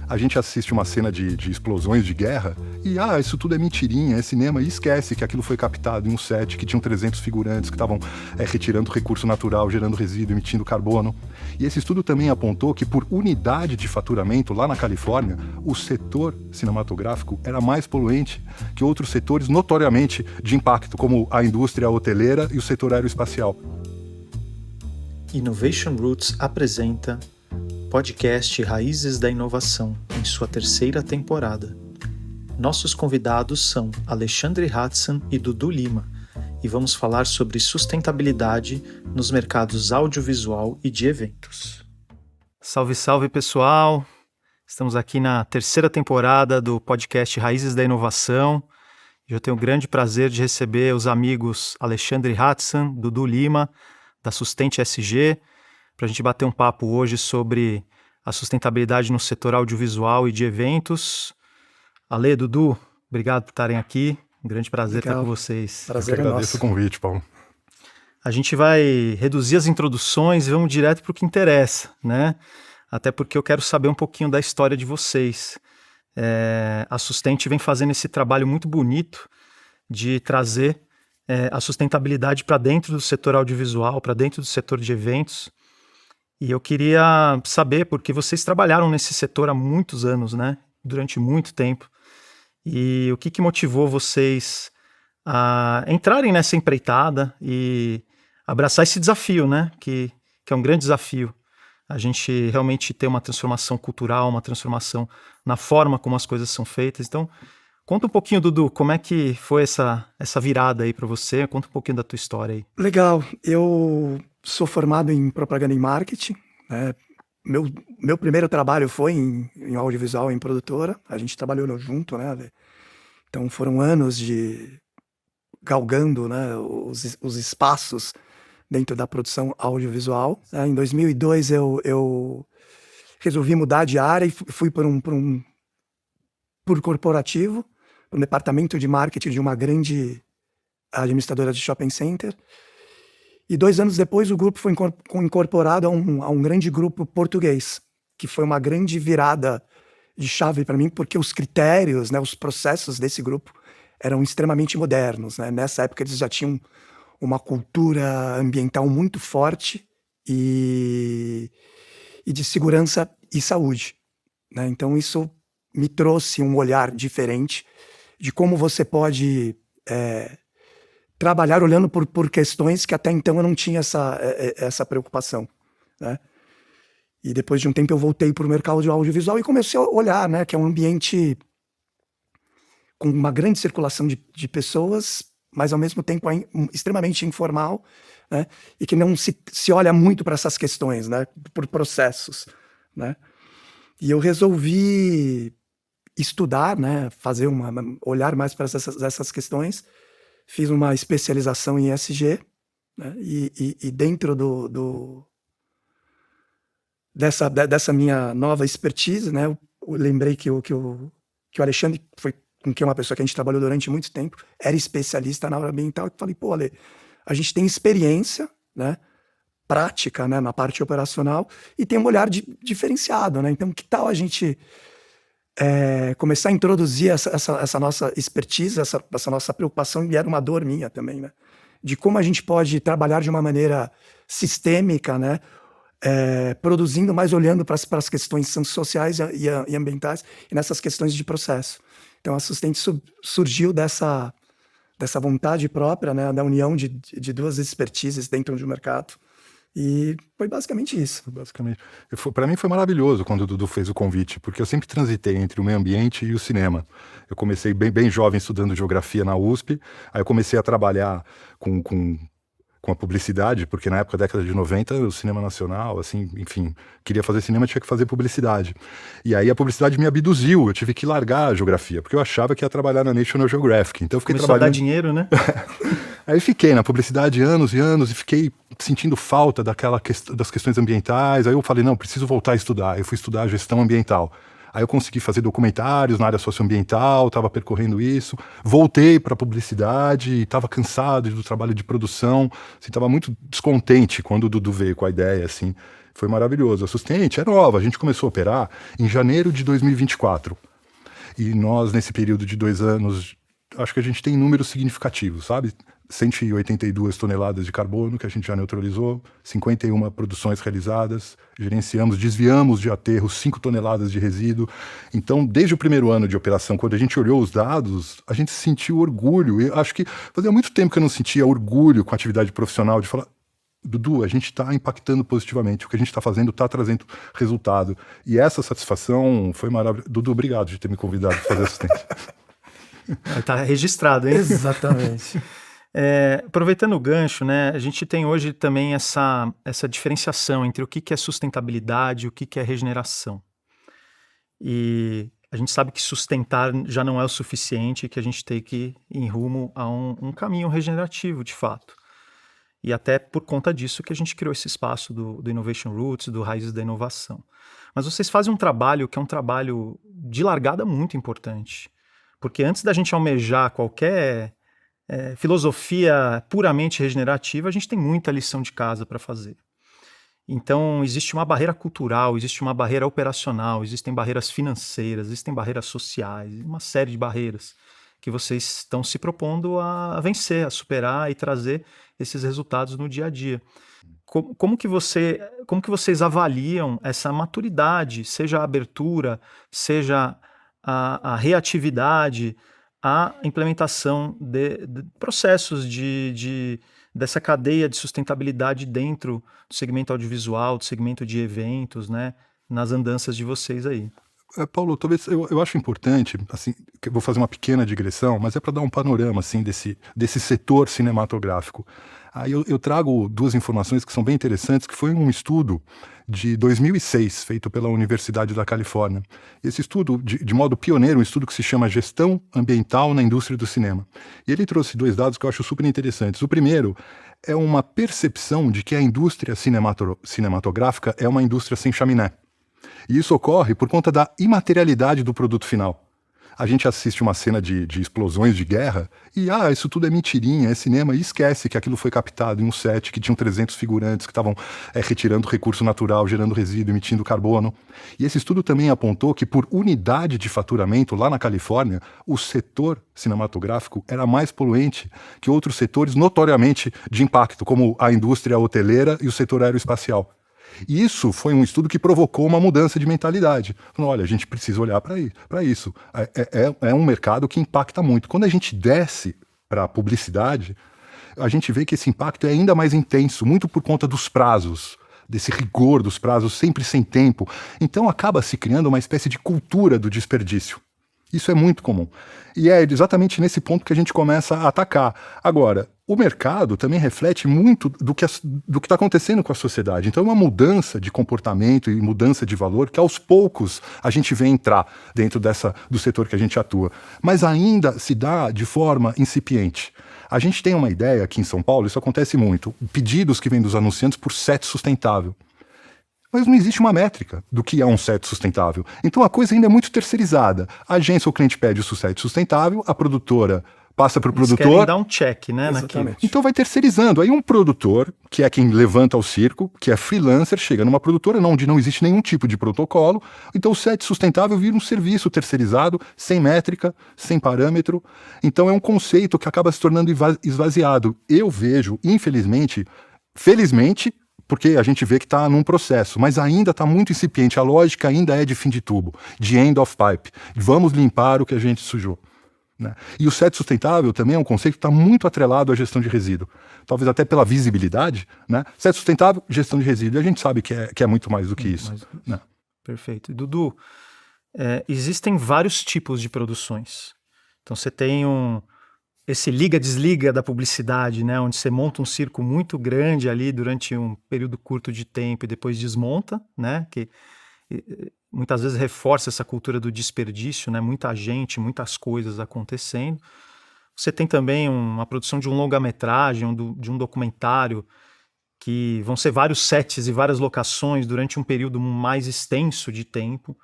a gente assiste uma cena de explosões de guerra e, isso tudo é mentirinha, é cinema, e esquece que aquilo foi captado em um set que tinham 300 figurantes que estavam retirando recurso natural, gerando resíduo, emitindo carbono. E esse estudo também apontou que por unidade de faturamento lá na Califórnia, o setor cinematográfico era mais poluente que outros setores notoriamente de impacto, como a indústria hoteleira e o setor aeroespacial. Innovation Roots apresenta podcast Raízes da Inovação, em sua 3ª temporada. Nossos convidados são Alexandre Hudson e Dudu Lima, e vamos falar sobre sustentabilidade nos mercados audiovisual e de eventos. Salve, salve pessoal! Estamos aqui na 3ª temporada do podcast Raízes da Inovação. Eu tenho o grande prazer de receber os amigos Alexandre Hudson, Dudu Lima, da Sustente SG, para a gente bater um papo hoje sobre a sustentabilidade no setor audiovisual e de eventos. Ale, Dudu, obrigado por estarem aqui. Um grande prazer estar com vocês. Prazer, eu agradeço o convite, Paulo. A gente vai reduzir as introduções e vamos direto para o que interessa, né? Até porque eu quero saber um pouquinho da história de vocês. A Sustente vem fazendo esse trabalho muito bonito de trazer a sustentabilidade para dentro do setor audiovisual, para dentro do setor de eventos. E eu queria saber, porque vocês trabalharam nesse setor há muitos anos, né? Durante muito tempo. E o que motivou vocês a entrarem nessa empreitada e abraçar esse desafio, né? Que é um grande desafio. A gente realmente ter uma transformação cultural, uma transformação na forma como as coisas são feitas. Então, conta um pouquinho, Dudu, como é que foi essa virada aí para você? Conta um pouquinho da tua história aí. Legal. Eu sou formado em propaganda e marketing, né? Meu primeiro trabalho foi em audiovisual, em produtora. A gente trabalhou junto, né? Então foram anos de galgando, né, os espaços dentro da produção audiovisual. Em 2002 eu resolvi mudar de área e fui por corporativo, para um departamento de marketing de uma grande administradora de shopping center. E 2 anos depois o grupo foi incorporado a um grande grupo português, que foi uma grande virada de chave para mim, porque os critérios, né, os processos desse grupo eram extremamente modernos, né? Nessa época eles já tinham uma cultura ambiental muito forte e de segurança e saúde, né? Então isso me trouxe um olhar diferente de como você pode trabalhar olhando por questões que até então eu não tinha essa preocupação, né? E depois de um tempo eu voltei para o mercado de audiovisual e comecei a olhar, né, que é um ambiente com uma grande circulação de pessoas, mas ao mesmo tempo extremamente informal, né, e que não se olha muito para essas questões, né, por processos, né. E eu resolvi estudar, né, olhar mais para essas questões. Fiz uma especialização em ESG, né, e dentro dessa minha nova expertise, né, eu lembrei que o Alexandre foi com quem uma pessoa que a gente trabalhou durante muito tempo, era especialista na área ambiental, e falei, pô, Ale, a gente tem experiência, né, prática, né, na parte operacional, e tem um olhar diferenciado, né, então que tal a gente começar a introduzir essa nossa expertise, essa nossa preocupação, e era uma dor minha também, né, de como a gente pode trabalhar de uma maneira sistêmica, né, produzindo, mas olhando para as questões sociais e ambientais, e nessas questões de processo. Então a Sustente surgiu dessa vontade própria, né, da união de 2 expertises dentro de um mercado. E foi basicamente isso. Para mim foi maravilhoso quando o Dudu fez o convite, porque eu sempre transitei entre o meio ambiente e o cinema. Eu comecei bem jovem estudando geografia na USP, aí eu comecei a trabalhar com a publicidade, porque na época, década de 90, o cinema nacional, assim, enfim, queria fazer cinema, tinha que fazer publicidade. E aí a publicidade me abduziu, eu tive que largar a geografia, porque eu achava que ia trabalhar na National Geographic. Então eu fiquei trabalhando... a dar dinheiro, né? Aí fiquei na publicidade anos e anos e fiquei sentindo falta das questões ambientais. Aí eu falei, não, preciso voltar a estudar. Eu fui estudar gestão ambiental. Aí eu consegui fazer documentários na área socioambiental, estava percorrendo isso. Voltei para a publicidade, estava cansado do trabalho de produção, estava muito descontente quando o Dudu veio com a ideia, assim. Foi maravilhoso. A Sustente é nova, a gente começou a operar em janeiro de 2024. E nós, nesse período de 2 anos, acho que a gente tem números significativos, sabe? 182 toneladas de carbono que a gente já neutralizou, 51 produções realizadas, gerenciamos, desviamos de aterro 5 toneladas de resíduo. Então, desde o primeiro ano de operação, quando a gente olhou os dados, a gente sentiu orgulho. Eu acho que fazia muito tempo que eu não sentia orgulho com a atividade profissional, de falar: Dudu, a gente está impactando positivamente, o que a gente está fazendo está trazendo resultado. E essa satisfação foi maravilhosa. Dudu, obrigado de ter me convidado para fazer assistência. Está registrado, hein? Exatamente. Aproveitando o gancho, né, a gente tem hoje também essa diferenciação entre o que é sustentabilidade e o que é regeneração. E a gente sabe que sustentar já não é o suficiente, que a gente tem que ir em rumo a um caminho regenerativo, de fato. E até por conta disso que a gente criou esse espaço do Innovation Roots, do Raízes da Inovação. Mas vocês fazem um trabalho que é um trabalho de largada muito importante. Porque antes da gente almejar qualquer filosofia puramente regenerativa, a gente tem muita lição de casa para fazer. Então, existe uma barreira cultural, existe uma barreira operacional, existem barreiras financeiras, existem barreiras sociais, uma série de barreiras que vocês estão se propondo a vencer, a superar e trazer esses resultados no dia a dia. Como que vocês avaliam essa maturidade, seja a abertura, seja a reatividade, a implementação de processos dessa cadeia de sustentabilidade dentro do segmento audiovisual, do segmento de eventos, né, nas andanças de vocês aí? Paulo, talvez eu acho importante, assim, que eu vou fazer uma pequena digressão, mas é para dar um panorama assim desse setor cinematográfico. Aí eu trago 2 informações que são bem interessantes, que foi um estudo de 2006, feito pela Universidade da Califórnia. Esse estudo, de modo pioneiro, um estudo que se chama Gestão Ambiental na Indústria do Cinema. E ele trouxe 2 dados que eu acho super interessantes. O primeiro é uma percepção de que a indústria cinematográfica é uma indústria sem chaminé. E isso ocorre por conta da imaterialidade do produto final. A gente assiste uma cena de explosões de guerra e, isso tudo é mentirinha, é cinema, e esquece que aquilo foi captado em um set que tinham 300 figurantes que estavam retirando recurso natural, gerando resíduo, emitindo carbono. E esse estudo também apontou que, por unidade de faturamento, lá na Califórnia, o setor cinematográfico era mais poluente que outros setores notoriamente de impacto, como a indústria hoteleira e o setor aeroespacial. E isso foi um estudo que provocou uma mudança de mentalidade. Falando, olha, a gente precisa olhar para isso. É um mercado que impacta muito. Quando a gente desce para a publicidade, a gente vê que esse impacto é ainda mais intenso, muito por conta dos prazos, desse rigor dos prazos, sempre sem tempo. Então acaba se criando uma espécie de cultura do desperdício. Isso é muito comum. E é exatamente nesse ponto que a gente começa a atacar. Agora, o mercado também reflete muito do que está acontecendo com a sociedade. Então é uma mudança de comportamento e mudança de valor que aos poucos a gente vê entrar dentro do setor que a gente atua. Mas ainda se dá de forma incipiente. A gente tem uma ideia aqui em São Paulo, isso acontece muito, pedidos que vêm dos anunciantes por set sustentável. Mas não existe uma métrica do que é um set sustentável. Então a coisa ainda é muito terceirizada. A agência ou cliente pede o set sustentável, a produtora passa para o produtor. Querem dar um check, né, naquilo. Então vai terceirizando. Aí um produtor, que é quem levanta o circo, que é freelancer, chega numa produtora onde não existe nenhum tipo de protocolo. Então o set sustentável vira um serviço terceirizado, sem métrica, sem parâmetro. Então é um conceito que acaba se tornando esvaziado. Eu vejo, infelizmente, felizmente, porque a gente vê que está num processo, mas ainda está muito incipiente. A lógica ainda é de fim de tubo, de end of pipe. Vamos limpar o que a gente sujou. Né? E o set sustentável também é um conceito que está muito atrelado à gestão de resíduo. Talvez até pela visibilidade. Né? Set sustentável, gestão de resíduo. E a gente sabe que é muito mais do que isso. Né? Perfeito. E, Dudu, existem vários tipos de produções. Então você tem esse liga-desliga da publicidade, né, onde você monta um circo muito grande ali durante um período curto de tempo e depois desmonta, né, que muitas vezes reforça essa cultura do desperdício, né, muita gente, muitas coisas acontecendo. Você tem também uma produção de um longa-metragem, de um documentário, que vão ser vários sets e várias locações durante um período mais extenso de tempo.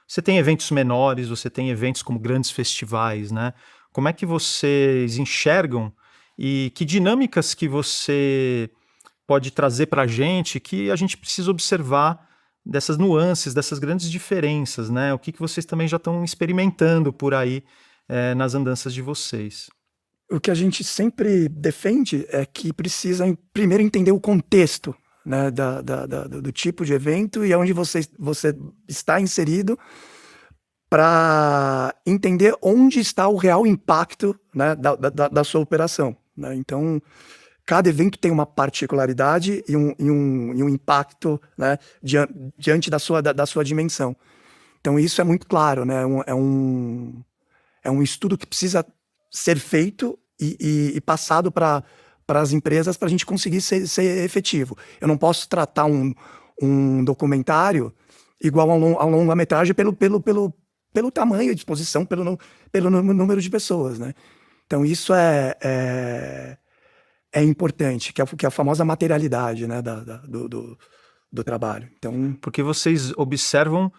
Você tem eventos menores, você tem eventos como grandes festivais, né? Como é que vocês enxergam e que dinâmicas que você pode trazer para a gente que a gente precisa observar dessas nuances, dessas grandes diferenças, né? O que vocês também já estão experimentando por aí nas andanças de vocês? O que a gente sempre defende é que precisa primeiro entender o contexto, né, do tipo de evento e onde você está inserido, para entender onde está o real impacto, né, da sua operação, né? Então, cada evento tem uma particularidade e um impacto, né, diante da sua dimensão. Então, isso é muito claro, né? É um estudo que precisa ser feito e passado para as empresas para a gente conseguir ser efetivo. Eu não posso tratar um documentário igual a longa-metragem pelo tamanho, disposição, pelo número de pessoas, né? Então, isso é importante, que é a famosa materialidade, né, do trabalho. Então, porque vocês observam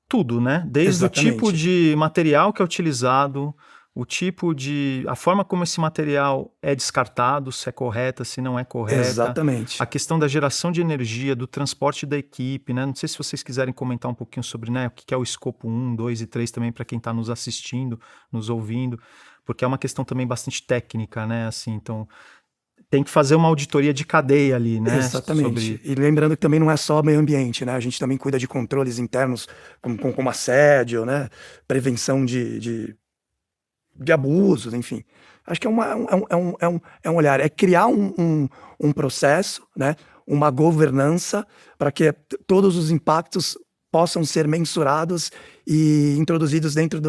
tudo, né? Desde exatamente. O tipo de material que é utilizado, a forma como esse material é descartado, se é correta, se não é correta. Exatamente. A questão da geração de energia, do transporte da equipe, né? Não sei se vocês quiserem comentar um pouquinho sobre, né, o que é o escopo 1, 2 e 3 também para quem está nos assistindo, nos ouvindo, porque é uma questão também bastante técnica, né? Assim, então, tem que fazer uma auditoria de cadeia ali, né? Exatamente. E lembrando que também não é só meio ambiente, né? A gente também cuida de controles internos, como assédio, né? Prevenção de abusos, enfim. Acho que é um olhar, é criar um processo, né? Uma governança para que todos os impactos possam ser mensurados e introduzidos dentro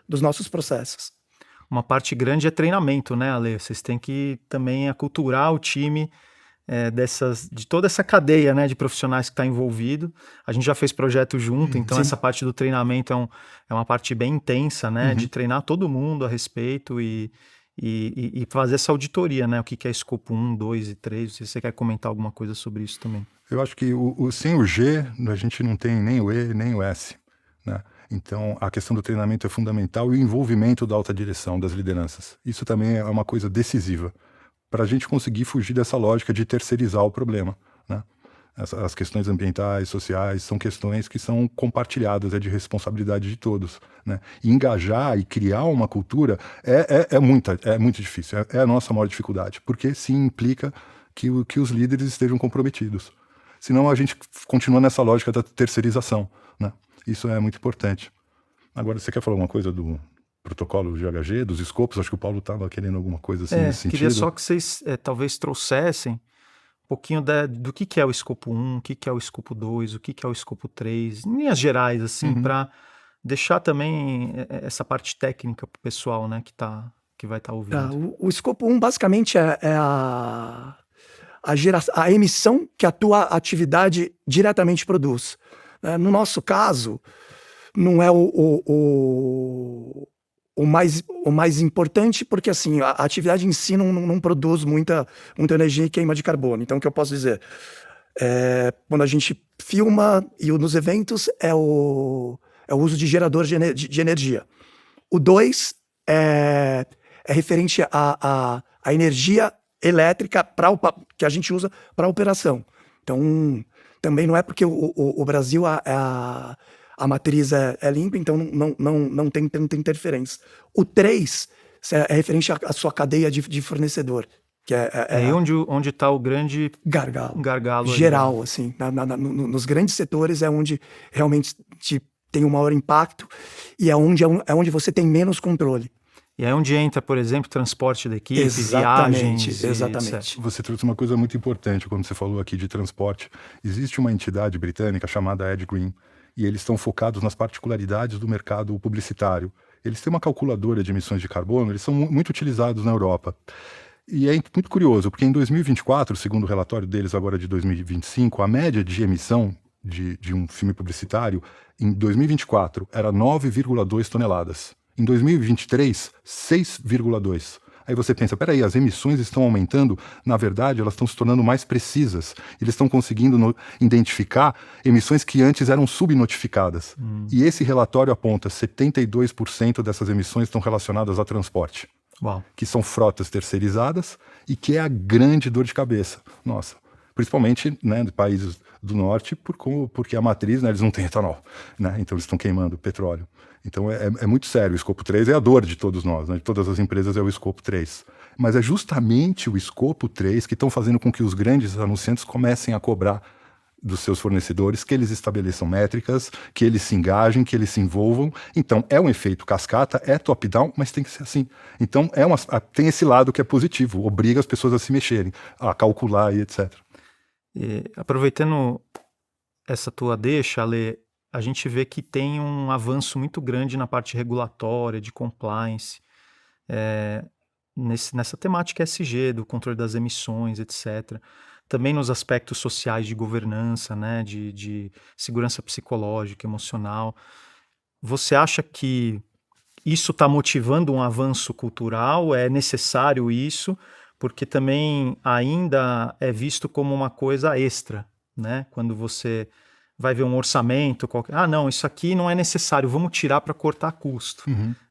dos nossos processos. Uma parte grande é treinamento, né, Ale? Vocês têm que também aculturar o time de toda essa cadeia, né, de profissionais que está envolvido. A gente já fez projeto junto, então Sim. Essa parte do treinamento é uma parte bem intensa, né, de treinar todo mundo a respeito e fazer essa auditoria, né, o que é escopo 1, 2 e 3. Se você quer comentar alguma coisa sobre isso também. Eu acho que sem o G, a gente não tem nem o E, nem o S, né? Então, a questão do treinamento é fundamental e o envolvimento da alta direção, das lideranças. Isso também é uma coisa decisiva para a gente conseguir fugir dessa lógica de terceirizar o problema, né? As questões ambientais, sociais, são questões que são compartilhadas, é de responsabilidade de todos, né? E engajar e criar uma cultura é muito difícil, é a nossa maior dificuldade, porque sim implica que os líderes estejam comprometidos. Senão a gente continua nessa lógica da terceirização, né? Isso é muito importante. Agora, você quer falar alguma coisa do protocolo GHG, dos escopos? Acho que o Paulo estava querendo alguma coisa assim nesse sentido. Queria só que vocês talvez trouxessem um pouquinho do que é o escopo 1, o que é o escopo 2, o que é o escopo 3, em linhas gerais, assim, para deixar também essa parte técnica para o pessoal, né, que vai estar ouvindo. O escopo 1 basicamente é a emissão que a tua atividade diretamente produz. No nosso caso, não é o mais importante, porque assim, a atividade em si não produz muita energia e queima de carbono. Então, o que eu posso dizer? Quando a gente filma e nos eventos é o uso de gerador de energia. O 2 é referente à energia elétrica que a gente usa para operação. Então, também não é porque o Brasil a matriz é limpa, então não tem tanta interferência. O 3 é referente à sua cadeia de fornecedor, que é aí onde está o grande gargalo geral, aí, né? Assim, nos grandes setores é onde realmente tem um maior impacto e é onde você tem menos controle. E é onde entra, por exemplo, transporte da equipe, exatamente, viagens. Exatamente. Você trouxe uma coisa muito importante quando você falou aqui de transporte. Existe uma entidade britânica chamada Ed Green, e eles estão focados nas particularidades do mercado publicitário. Eles têm uma calculadora de emissões de carbono, eles são muito utilizados na Europa. E é muito curioso, porque em 2024, segundo o relatório deles agora de 2025, a média de emissão de um filme publicitário, em 2024, era 9,2 toneladas. Em 2023, 6,2. Aí você pensa, peraí, as emissões estão aumentando, na verdade elas estão se tornando mais precisas. Eles estão conseguindo identificar emissões que antes eram subnotificadas. E esse relatório aponta 72% dessas emissões estão relacionadas a transporte. Uau. Que são frotas terceirizadas e que é a grande dor de cabeça. Nossa, principalmente, né, de países do norte, porque a matriz, né, eles não têm etanol, né, então eles estão queimando petróleo. Então é muito sério, o escopo 3 é a dor de todos nós, né, de todas as empresas é o escopo 3. Mas é justamente o escopo 3 que estão fazendo com que os grandes anunciantes comecem a cobrar dos seus fornecedores, que eles estabeleçam métricas, que eles se engajem, que eles se envolvam. Então, é um efeito cascata, é top-down, mas tem que ser assim. Então, tem esse lado que é positivo, obriga as pessoas a se mexerem, a calcular e etc. E, aproveitando essa tua deixa, Ale, a gente vê que tem um avanço muito grande na parte regulatória, de compliance, nessa temática ESG, do controle das emissões, etc. Também nos aspectos sociais de governança, né, de segurança psicológica, emocional. Você acha que isso está motivando um avanço cultural? É necessário isso? Porque também ainda é visto como uma coisa extra, né? Quando você vai ver um orçamento, não, isso aqui não é necessário, vamos tirar para cortar custo.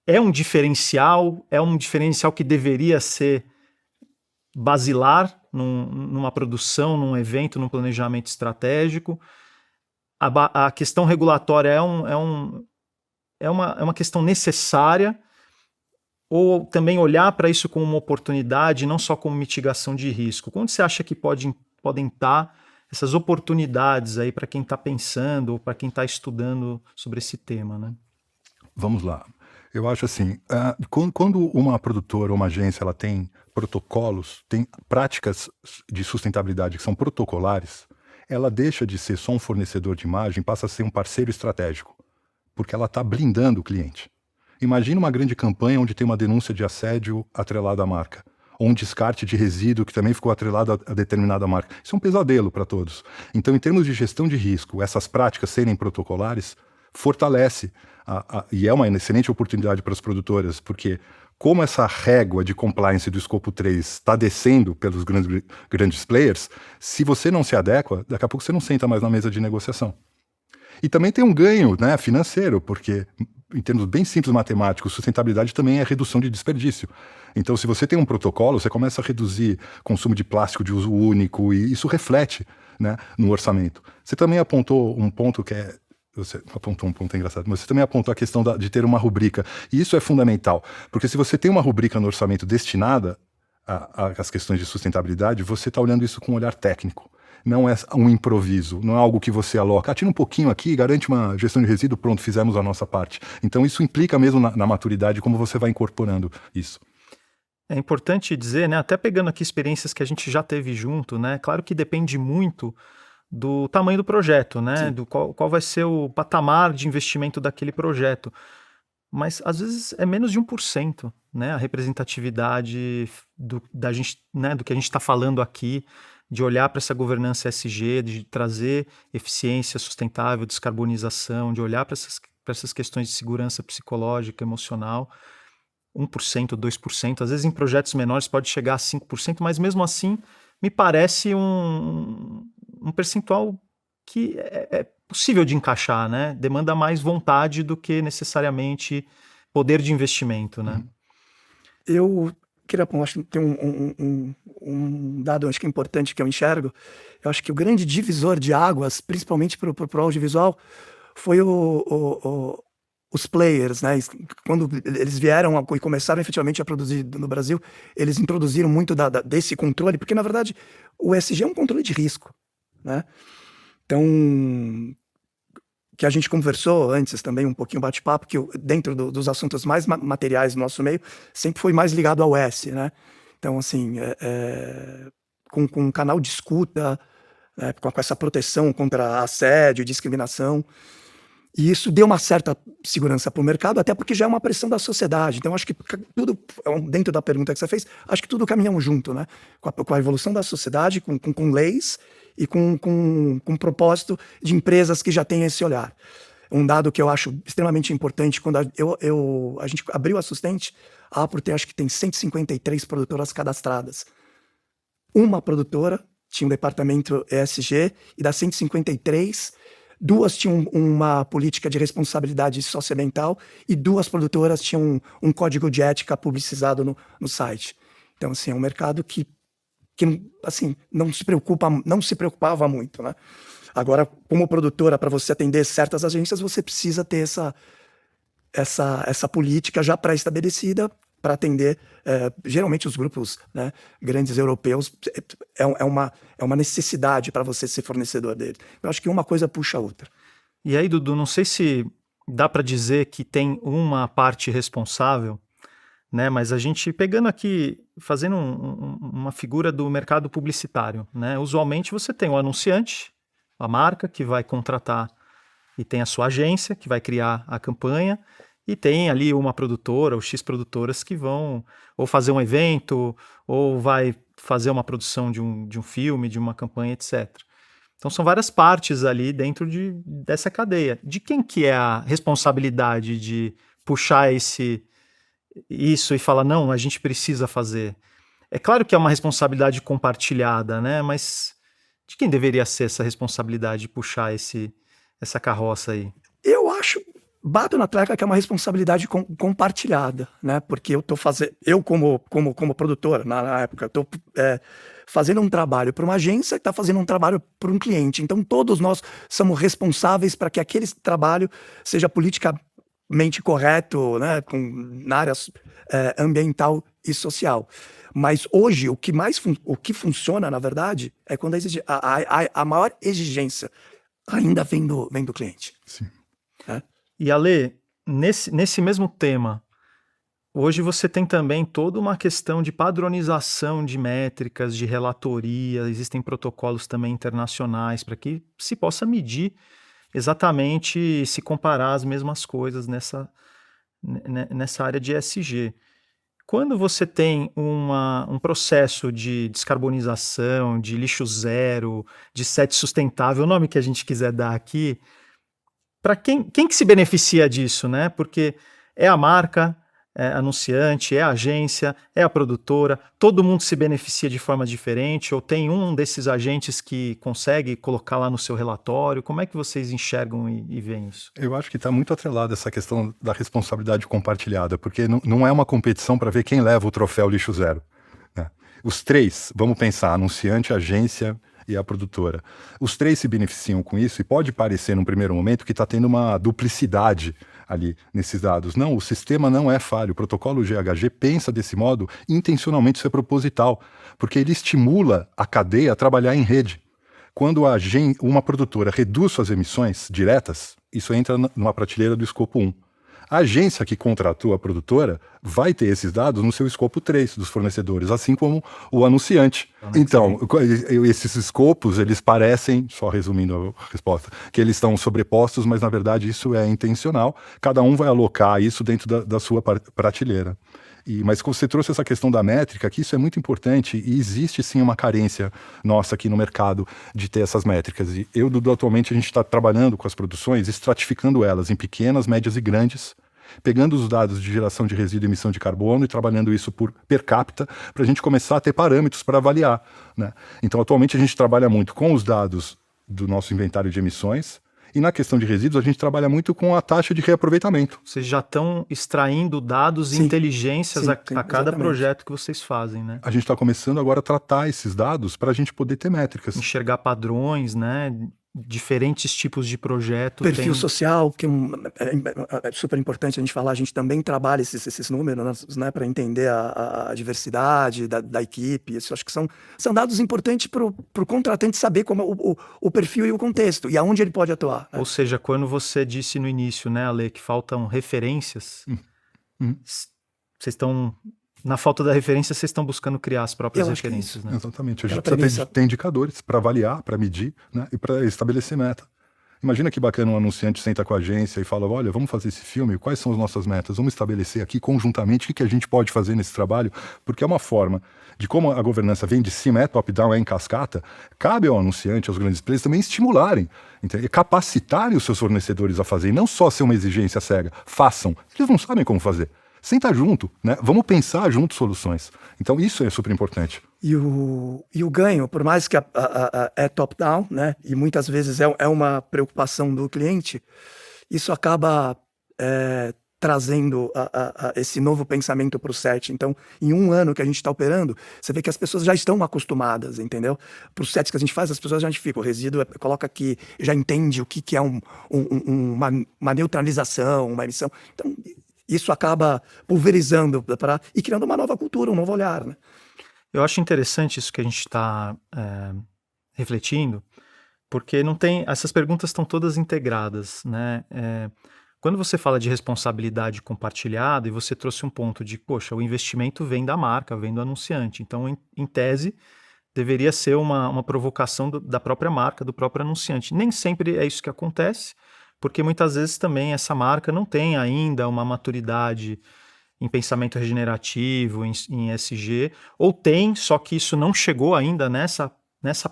É um diferencial que deveria ser basilar numa produção, num evento, num planejamento estratégico. A questão regulatória é uma questão necessária, ou também olhar para isso como uma oportunidade, não só como mitigação de risco? Onde você acha que podem estar essas oportunidades aí para quem está pensando ou para quem está estudando sobre esse tema, né? Vamos lá. Eu acho assim, quando uma produtora ou uma agência ela tem protocolos, tem práticas de sustentabilidade que são protocolares, ela deixa de ser só um fornecedor de imagem, passa a ser um parceiro estratégico, porque ela está blindando o cliente. Imagina uma grande campanha onde tem uma denúncia de assédio atrelada à marca, ou um descarte de resíduo que também ficou atrelado a determinada marca. Isso é um pesadelo para todos. Então, em termos de gestão de risco, essas práticas serem protocolares fortalece e é uma excelente oportunidade para as produtoras, porque como essa régua de compliance do escopo 3 está descendo pelos grandes players, se você não se adequa, daqui a pouco você não senta mais na mesa de negociação. E também tem um ganho, né, financeiro, porque em termos bem simples matemáticos, sustentabilidade também é redução de desperdício. Então, se você tem um protocolo, você começa a reduzir consumo de plástico de uso único e isso reflete, né, no orçamento. Você também apontou um ponto que é... Você apontou um ponto engraçado, mas você também apontou a questão de ter uma rubrica. E isso é fundamental, porque se você tem uma rubrica no orçamento destinada às questões de sustentabilidade, você está olhando isso com um olhar técnico. Não é um improviso, não é algo que você aloca. Tira um pouquinho aqui, garante uma gestão de resíduo, pronto, fizemos a nossa parte. Então isso implica mesmo na maturidade, como você vai incorporando isso. É importante dizer, né, até pegando aqui experiências que a gente já teve junto, né, claro que depende muito do tamanho do projeto, né, do qual vai ser o patamar de investimento daquele projeto. Mas às vezes é menos de 1%, né, a representatividade do que a gente está falando aqui, de olhar para essa governança ESG, de trazer eficiência sustentável, descarbonização, de olhar para essas questões de segurança psicológica, emocional. 1%, 2%, às vezes em projetos menores pode chegar a 5%, mas mesmo assim me parece um percentual que é possível de encaixar, né? Demanda mais vontade do que necessariamente poder de investimento, né? Eu queria, acho que tem um dado acho que é importante que eu enxergo. Eu acho que o grande divisor de águas, principalmente para o audiovisual, foi os players, né? Quando eles vieram e começaram efetivamente a produzir no Brasil, eles introduziram muito desse controle, porque na verdade o ESG é um controle de risco, né? Então, que a gente conversou antes também, um pouquinho bate-papo, que dentro dos assuntos mais materiais do nosso meio, sempre foi mais ligado ao S, né? Então, assim, com um canal de escuta, com essa proteção contra assédio, discriminação, e isso deu uma certa segurança para o mercado, até porque já é uma pressão da sociedade. Então, acho que tudo, dentro da pergunta que você fez, acho que tudo caminham junto, né? Com a evolução da sociedade, com leis e com propósito de empresas que já têm esse olhar. Um dado que eu acho extremamente importante, quando a gente abriu a Sustente, a Apurter acho que tem 153 produtoras cadastradas. Uma produtora tinha um departamento ESG, e das 153, 2 tinham uma política de responsabilidade socioambiental e 2 produtoras tinham um código de ética publicizado no site. Então, assim, é um mercado que assim, não se preocupava muito, né? Agora, como produtora, para você atender certas agências, você precisa ter essa política já pré-estabelecida para atender, geralmente, os grupos, né, grandes europeus. É uma necessidade para você ser fornecedor deles. Eu acho que uma coisa puxa a outra. E aí, Dudu, não sei se dá para dizer que tem uma parte responsável, né? Mas a gente pegando aqui, fazendo uma figura do mercado publicitário, né? Usualmente você tem o anunciante, a marca que vai contratar, e tem a sua agência que vai criar a campanha, e tem ali uma produtora ou X produtoras que vão ou fazer um evento ou vai fazer uma produção de um filme, de uma campanha, etc. Então são várias partes ali dentro dessa cadeia. De quem que é a responsabilidade de puxar isso e falar, não, a gente precisa fazer? É claro que é uma responsabilidade compartilhada, né? Mas de quem deveria ser essa responsabilidade de puxar essa carroça aí? Eu acho, bato na tecla que é uma responsabilidade compartilhada, né? Porque eu como produtor, na época, eu tô fazendo um trabalho para uma agência que está fazendo um trabalho para um cliente. Então todos nós somos responsáveis para que aquele trabalho seja politicamente correto, né? Na área ambiental e social. Mas hoje, o que funciona, na verdade, é quando a maior exigência ainda vem do cliente. Sim. E Ale, nesse mesmo tema, hoje você tem também toda uma questão de padronização de métricas, de relatoria, existem protocolos também internacionais para que se possa medir exatamente, se comparar as mesmas coisas nessa área de ESG. Quando você tem um processo de descarbonização, de lixo zero, de SET sustentável, o nome que a gente quiser dar aqui, para quem que se beneficia disso, né? Porque é a marca, é a anunciante, é a agência, é a produtora, todo mundo se beneficia de forma diferente, ou tem um desses agentes que consegue colocar lá no seu relatório? Como é que vocês enxergam e veem isso? Eu acho que está muito atrelado essa questão da responsabilidade compartilhada, porque não é uma competição para ver quem leva o troféu lixo zero, né? Os 3, vamos pensar, anunciante, agência e a produtora. Os 3 se beneficiam com isso e pode parecer num primeiro momento que está tendo uma duplicidade ali nesses dados. Não, o sistema não é falho. O protocolo GHG pensa desse modo intencionalmente, isso é proposital, porque ele estimula a cadeia a trabalhar em rede. Quando uma produtora reduz suas emissões diretas, isso entra numa prateleira do escopo 1. A agência que contratou a produtora vai ter esses dados no seu escopo 3 dos fornecedores, assim como o anunciante. Então, esses escopos, eles parecem, só resumindo a resposta, que eles estão sobrepostos, mas na verdade isso é intencional. Cada um vai alocar isso dentro da sua prateleira. Mas você trouxe essa questão da métrica, que isso é muito importante e existe sim uma carência nossa aqui no mercado de ter essas métricas. E Dudu, atualmente a gente está trabalhando com as produções, estratificando elas em pequenas, médias e grandes, pegando os dados de geração de resíduo e emissão de carbono e trabalhando isso por per capita, para a gente começar a ter parâmetros para avaliar, né? Então, atualmente a gente trabalha muito com os dados do nosso inventário de emissões, e na questão de resíduos, a gente trabalha muito com a taxa de reaproveitamento. Vocês já estão extraindo dados e inteligências a cada exatamente. Projeto que vocês fazem, né? A gente está começando agora a tratar esses dados para a gente poder ter métricas. Enxergar padrões, né? Diferentes tipos de projeto. Perfil social, que é super importante a gente falar. A gente também trabalha esses números, né, para entender a diversidade da equipe. Isso acho que são dados importantes para o contratante saber como o perfil e o contexto e aonde ele pode atuar, né? Ou seja, quando você disse no início, né, Ale, que faltam referências, vocês estão... Na falta da referência, vocês estão buscando criar as próprias referências, né? Exatamente. A gente precisa ter indicadores para avaliar, para medir, né, e para estabelecer meta. Imagina que bacana um anunciante senta com a agência e fala, olha, vamos fazer esse filme, quais são as nossas metas? Vamos estabelecer aqui conjuntamente o que a gente pode fazer nesse trabalho, porque é uma forma de como a governança vem de cima, é top-down, é em cascata, cabe ao anunciante, aos grandes players também estimularem, entende? Capacitarem os seus fornecedores a fazer, e não só ser uma exigência cega, façam. Eles não sabem como fazer. Senta junto, né? Vamos pensar junto soluções. Então isso é super importante. E o ganho, por mais que é top-down, né? E muitas vezes é uma preocupação do cliente, isso acaba trazendo esse novo pensamento para o set. Então, em um ano que a gente está operando, você vê que as pessoas já estão acostumadas, entendeu? Para os sets que a gente faz, as pessoas já identificam. O resíduo coloca aqui, já entende o que é uma neutralização, uma emissão. Então, isso acaba pulverizando e criando uma nova cultura, um novo olhar, né? Eu acho interessante isso que a gente está refletindo, porque não tem, essas perguntas estão todas integradas, né? Quando você fala de responsabilidade compartilhada, e você trouxe um ponto de, poxa, o investimento vem da marca, vem do anunciante. Então, em tese, deveria ser uma provocação da própria marca, do próprio anunciante. Nem sempre é isso que acontece, porque muitas vezes também essa marca não tem ainda uma maturidade em pensamento regenerativo, em ESG, ou tem, só que isso não chegou ainda nessa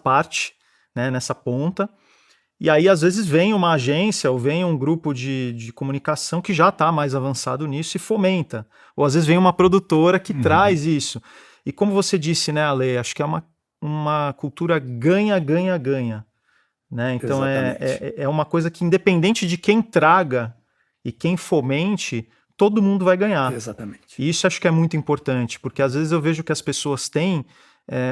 parte, né, nessa ponta. E aí, às vezes, vem uma agência ou vem um grupo de comunicação que já está mais avançado nisso e fomenta. Ou, às vezes, vem uma produtora que traz isso. E como você disse, né, Ale, acho que é uma cultura ganha, ganha, ganha. Né? Então, é uma coisa que, independente de quem traga e quem fomente, todo mundo vai ganhar. Exatamente. E isso acho que é muito importante, porque às vezes eu vejo que as pessoas têm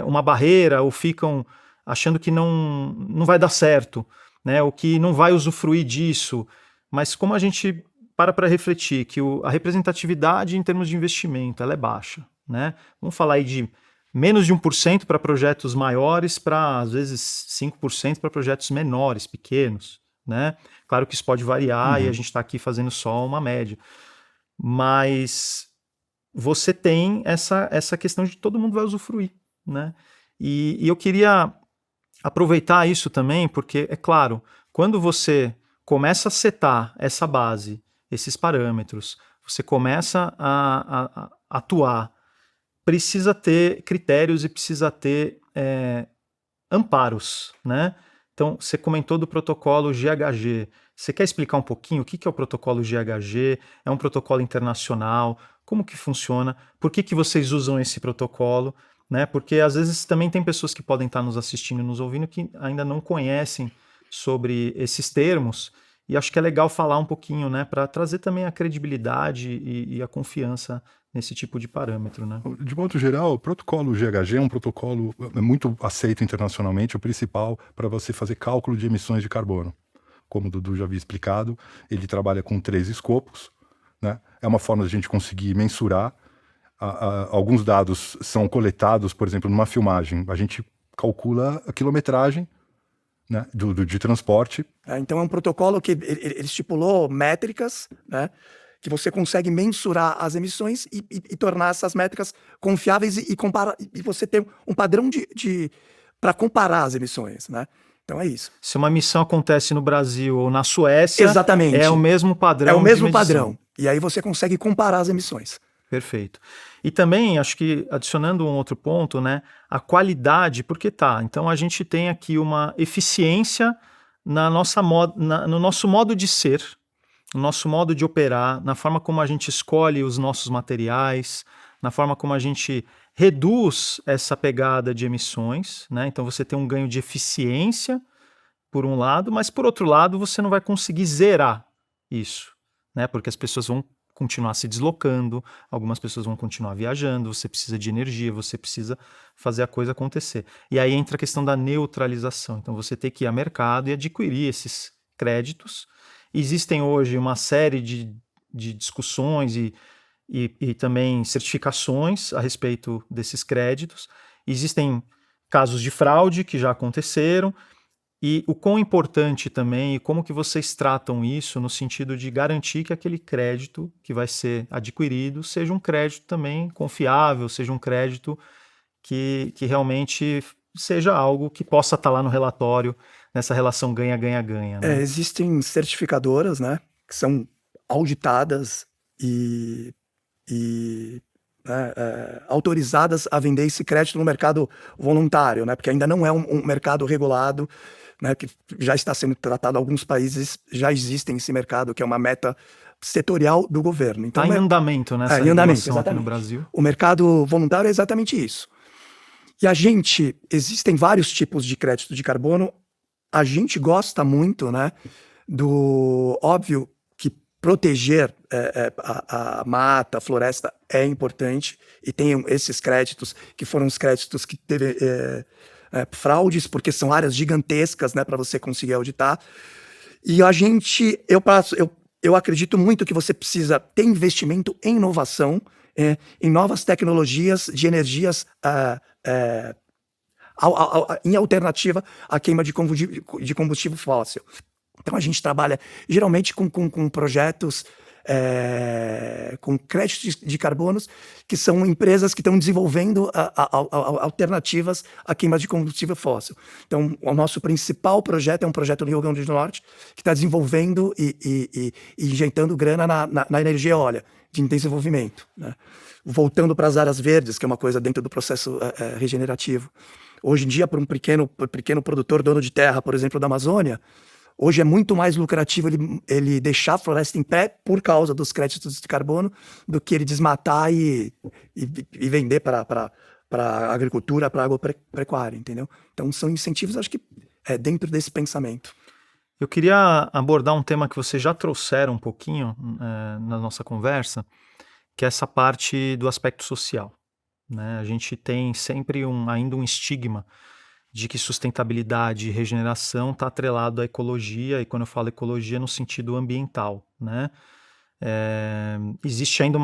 uma barreira ou ficam achando que não vai dar certo, né? Ou que não vai usufruir disso. Mas como a gente para refletir que a representatividade em termos de investimento ela é baixa, né? Vamos falar aí de menos de 1% para projetos maiores, para às vezes 5% para projetos menores, pequenos, né? Claro que isso pode variar e a gente está aqui fazendo só uma média. Mas você tem essa questão de todo mundo vai usufruir, né? E eu queria aproveitar isso também, porque, é claro, quando você começa a setar essa base, esses parâmetros, você começa a atuar, precisa ter critérios e precisa ter amparos, né? Então, você comentou do protocolo GHG. Você quer explicar um pouquinho o que é o protocolo GHG? É um protocolo internacional? Como que funciona? Por que vocês usam esse protocolo? Né? Porque às vezes também tem pessoas que podem estar nos assistindo e nos ouvindo que ainda não conhecem sobre esses termos. E acho que é legal falar um pouquinho, né? Para trazer também a credibilidade e a confiança nesse tipo de parâmetro, né? De modo geral, o protocolo GHG é um protocolo muito aceito internacionalmente, o principal para você fazer cálculo de emissões de carbono. Como o Dudu já havia explicado, ele trabalha com 3 escopos, né? É uma forma de a gente conseguir mensurar. Alguns dados são coletados, por exemplo, numa filmagem. A gente calcula a quilometragem, né, de transporte. Então é um protocolo que ele estipulou métricas, né, que você consegue mensurar as emissões e tornar essas métricas confiáveis e comparar, e você ter um padrão para comparar as emissões, né? Então é isso. Se uma emissão acontece no Brasil ou na Suécia, exatamente, é o mesmo padrão. É o mesmo padrão. E aí você consegue comparar as emissões. Perfeito. E também, acho que adicionando um outro ponto, né, a qualidade, porque então a gente tem aqui uma eficiência no nosso modo de ser, no nosso modo de operar, na forma como a gente escolhe os nossos materiais, na forma como a gente reduz essa pegada de emissões, né? Então você tem um ganho de eficiência, por um lado, mas por outro lado você não vai conseguir zerar isso, né? Porque as pessoas vão continuar se deslocando, algumas pessoas vão continuar viajando, você precisa de energia, você precisa fazer a coisa acontecer. E aí entra a questão da neutralização. Então você tem que ir ao mercado e adquirir esses créditos. Existem hoje uma série de discussões e também certificações a respeito desses créditos. Existem casos de fraude que já aconteceram. E o quão importante também, e como que vocês tratam isso no sentido de garantir que aquele crédito que vai ser adquirido seja um crédito também confiável, seja um crédito que realmente seja algo que possa estar lá no relatório nessa relação ganha-ganha-ganha, né? Existem certificadoras, né, que são auditadas e autorizadas a vender esse crédito no mercado voluntário, né, porque ainda não é um mercado regulado, né, que já está sendo tratado em alguns países, já existe esse mercado, que é uma meta setorial do governo. Então, Está em andamento nessa em andamento, regulação aqui no exatamente. Brasil. O mercado voluntário é exatamente isso. E existem vários tipos de crédito de carbono, a gente gosta muito, né, óbvio que proteger a mata, a floresta é importante, e tem esses créditos que foram os créditos que teve fraudes, porque são áreas gigantescas, né, para você conseguir auditar. E eu acredito muito que você precisa ter investimento em inovação, em novas tecnologias de energias em alternativa à queima de combustível fóssil. Então a gente trabalha geralmente com projetos com créditos de carbonos, que são empresas que estão desenvolvendo alternativas à queima de combustível fóssil. Então o nosso principal projeto é um projeto no Rio Grande do Norte, que está desenvolvendo e injetando grana na energia eólica de desenvolvimento, né? Voltando para as áreas verdes, que é uma coisa dentro do processo regenerativo. Hoje em dia, para um pequeno produtor, dono de terra, por exemplo, da Amazônia, hoje é muito mais lucrativo ele deixar a floresta em pé por causa dos créditos de carbono do que ele desmatar e vender para a agricultura, para a agropecuária, entendeu? Então, são incentivos, acho que dentro desse pensamento. Eu queria abordar um tema que vocês já trouxeram um pouquinho na nossa conversa, que é essa parte do aspecto social, né? A gente tem sempre ainda um estigma de que sustentabilidade e regeneração está atrelado à ecologia, e quando eu falo ecologia no sentido ambiental, né? Existe ainda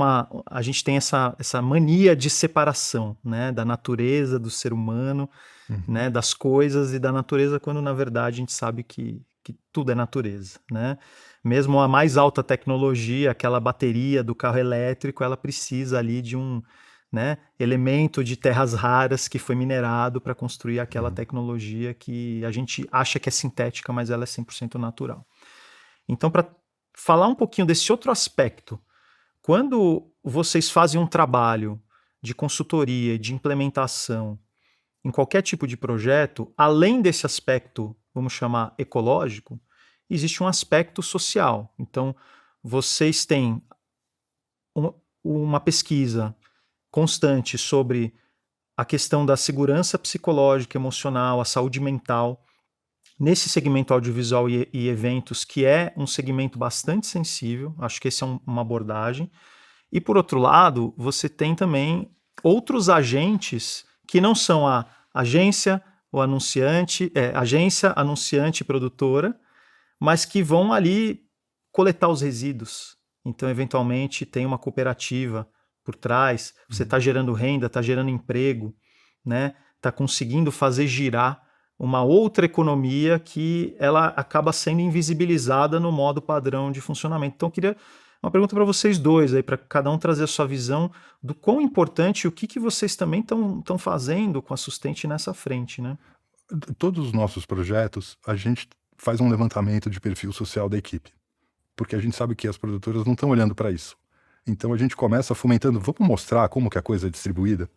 a gente tem essa mania de separação, né, da natureza, do ser humano, né, das coisas e da natureza, quando na verdade a gente sabe que tudo é natureza, né? Mesmo a mais alta tecnologia, aquela bateria do carro elétrico, ela precisa ali de um, né, elemento de terras raras que foi minerado para construir aquela tecnologia que a gente acha que é sintética, mas ela é 100% natural. Então, para falar um pouquinho desse outro aspecto, quando vocês fazem um trabalho de consultoria, de implementação em qualquer tipo de projeto, além desse aspecto, vamos chamar ecológico, existe um aspecto social. Então, vocês têm uma pesquisa constante sobre a questão da segurança psicológica, emocional, a saúde mental, nesse segmento audiovisual e eventos, que é um segmento bastante sensível. Acho que essa é uma abordagem. E, por outro lado, você tem também outros agentes que não são a agência, o anunciante, agência, anunciante e produtora, mas que vão ali coletar os resíduos. Então, eventualmente, tem uma cooperativa por trás, você está gerando renda, está gerando emprego, né? Está conseguindo fazer girar uma outra economia que ela acaba sendo invisibilizada no modo padrão de funcionamento. Então, eu queria uma pergunta para vocês dois, aí, para cada um trazer a sua visão do quão importante e o que vocês também estão fazendo com a Sustente nessa frente, né? Todos os nossos projetos, a gente faz um levantamento de perfil social da equipe, porque a gente sabe que as produtoras não estão olhando para isso. Então a gente começa fomentando, vamos mostrar como que a coisa é distribuída?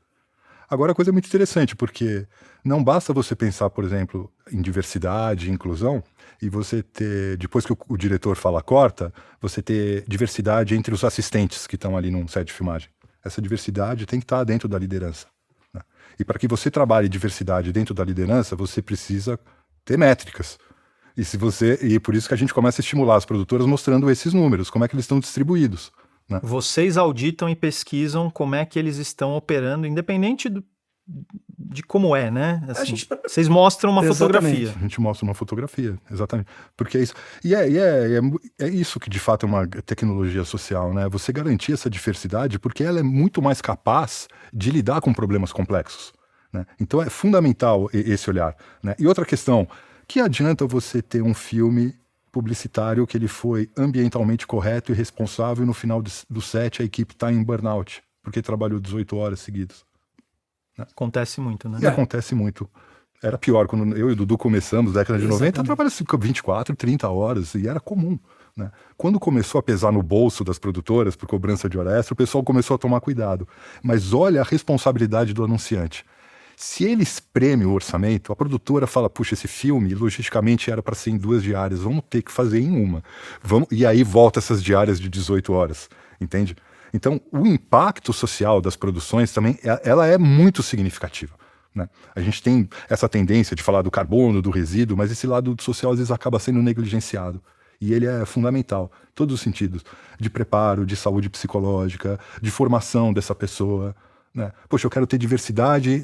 Agora a coisa é muito interessante, porque não basta você pensar, por exemplo, em diversidade, inclusão, e você ter, depois que o diretor fala corta, você ter diversidade entre os assistentes que estão ali num set de filmagem. Essa diversidade tem que estar dentro da liderança, né? E para que você trabalhe diversidade dentro da liderança, você precisa ter métricas. E por isso que a gente começa a estimular as produtoras mostrando esses números, como é que eles estão distribuídos, né? Vocês auditam e pesquisam como é que eles estão operando, independente de como é, né? Assim, vocês mostram uma fotografia. A gente mostra uma fotografia, exatamente. Porque é isso. E é isso que de fato é uma tecnologia social, né? Você garantir essa diversidade, porque ela é muito mais capaz de lidar com problemas complexos, né? Então é fundamental esse olhar, né? E outra questão, que adianta você ter um filme publicitário que ele foi ambientalmente correto e responsável, e no final do set a equipe está em burnout, porque trabalhou 18 horas seguidas, né? Acontece muito, né? E acontece muito. Era pior, quando eu e o Dudu começamos, década de 90, eu Exatamente. trabalhava 24, 30 horas, e era comum, né? Quando começou a pesar no bolso das produtoras por cobrança de hora extra, o pessoal começou a tomar cuidado. Mas olha a responsabilidade do anunciante. Se ele espreme o orçamento, a produtora fala, puxa, esse filme, logisticamente era para ser em 2 diárias, vamos ter que fazer em uma. E aí volta essas diárias de 18 horas, entende? Então, o impacto social das produções também, ela é muito significativa, né? A gente tem essa tendência de falar do carbono, do resíduo, mas esse lado social às vezes acaba sendo negligenciado. E ele é fundamental, em todos os sentidos, de preparo, de saúde psicológica, de formação dessa pessoa, né? Poxa, eu quero ter diversidade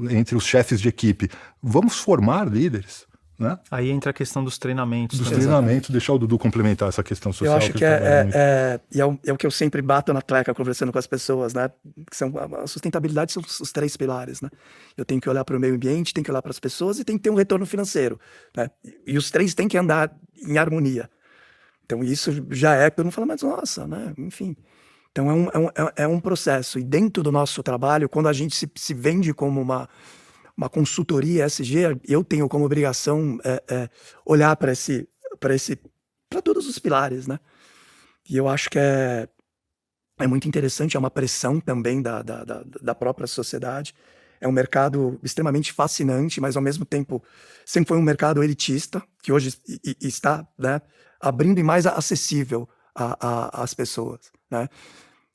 entre os chefes de equipe. Vamos formar líderes, né? Aí entra a questão dos treinamentos Dos também. treinamentos, deixar o Dudu complementar essa questão social. Eu acho que ele trabalha muito. é o que eu sempre bato na tecla conversando com as pessoas, né? Que a sustentabilidade são os 3 pilares, né? Eu tenho que olhar para o meio ambiente, tenho que olhar para as pessoas e tem que ter um retorno financeiro, né? E os 3 têm que andar em harmonia. Então isso já é que eu não falo, mas nossa, né? Enfim. Então é um processo. E dentro do nosso trabalho, quando a gente se vende como uma consultoria ESG, eu tenho como obrigação olhar para todos os pilares, né? E eu acho que é muito interessante, é uma pressão também da própria sociedade. É um mercado extremamente fascinante, mas ao mesmo tempo sempre foi um mercado elitista, que hoje está, né, abrindo e mais acessível às pessoas, né?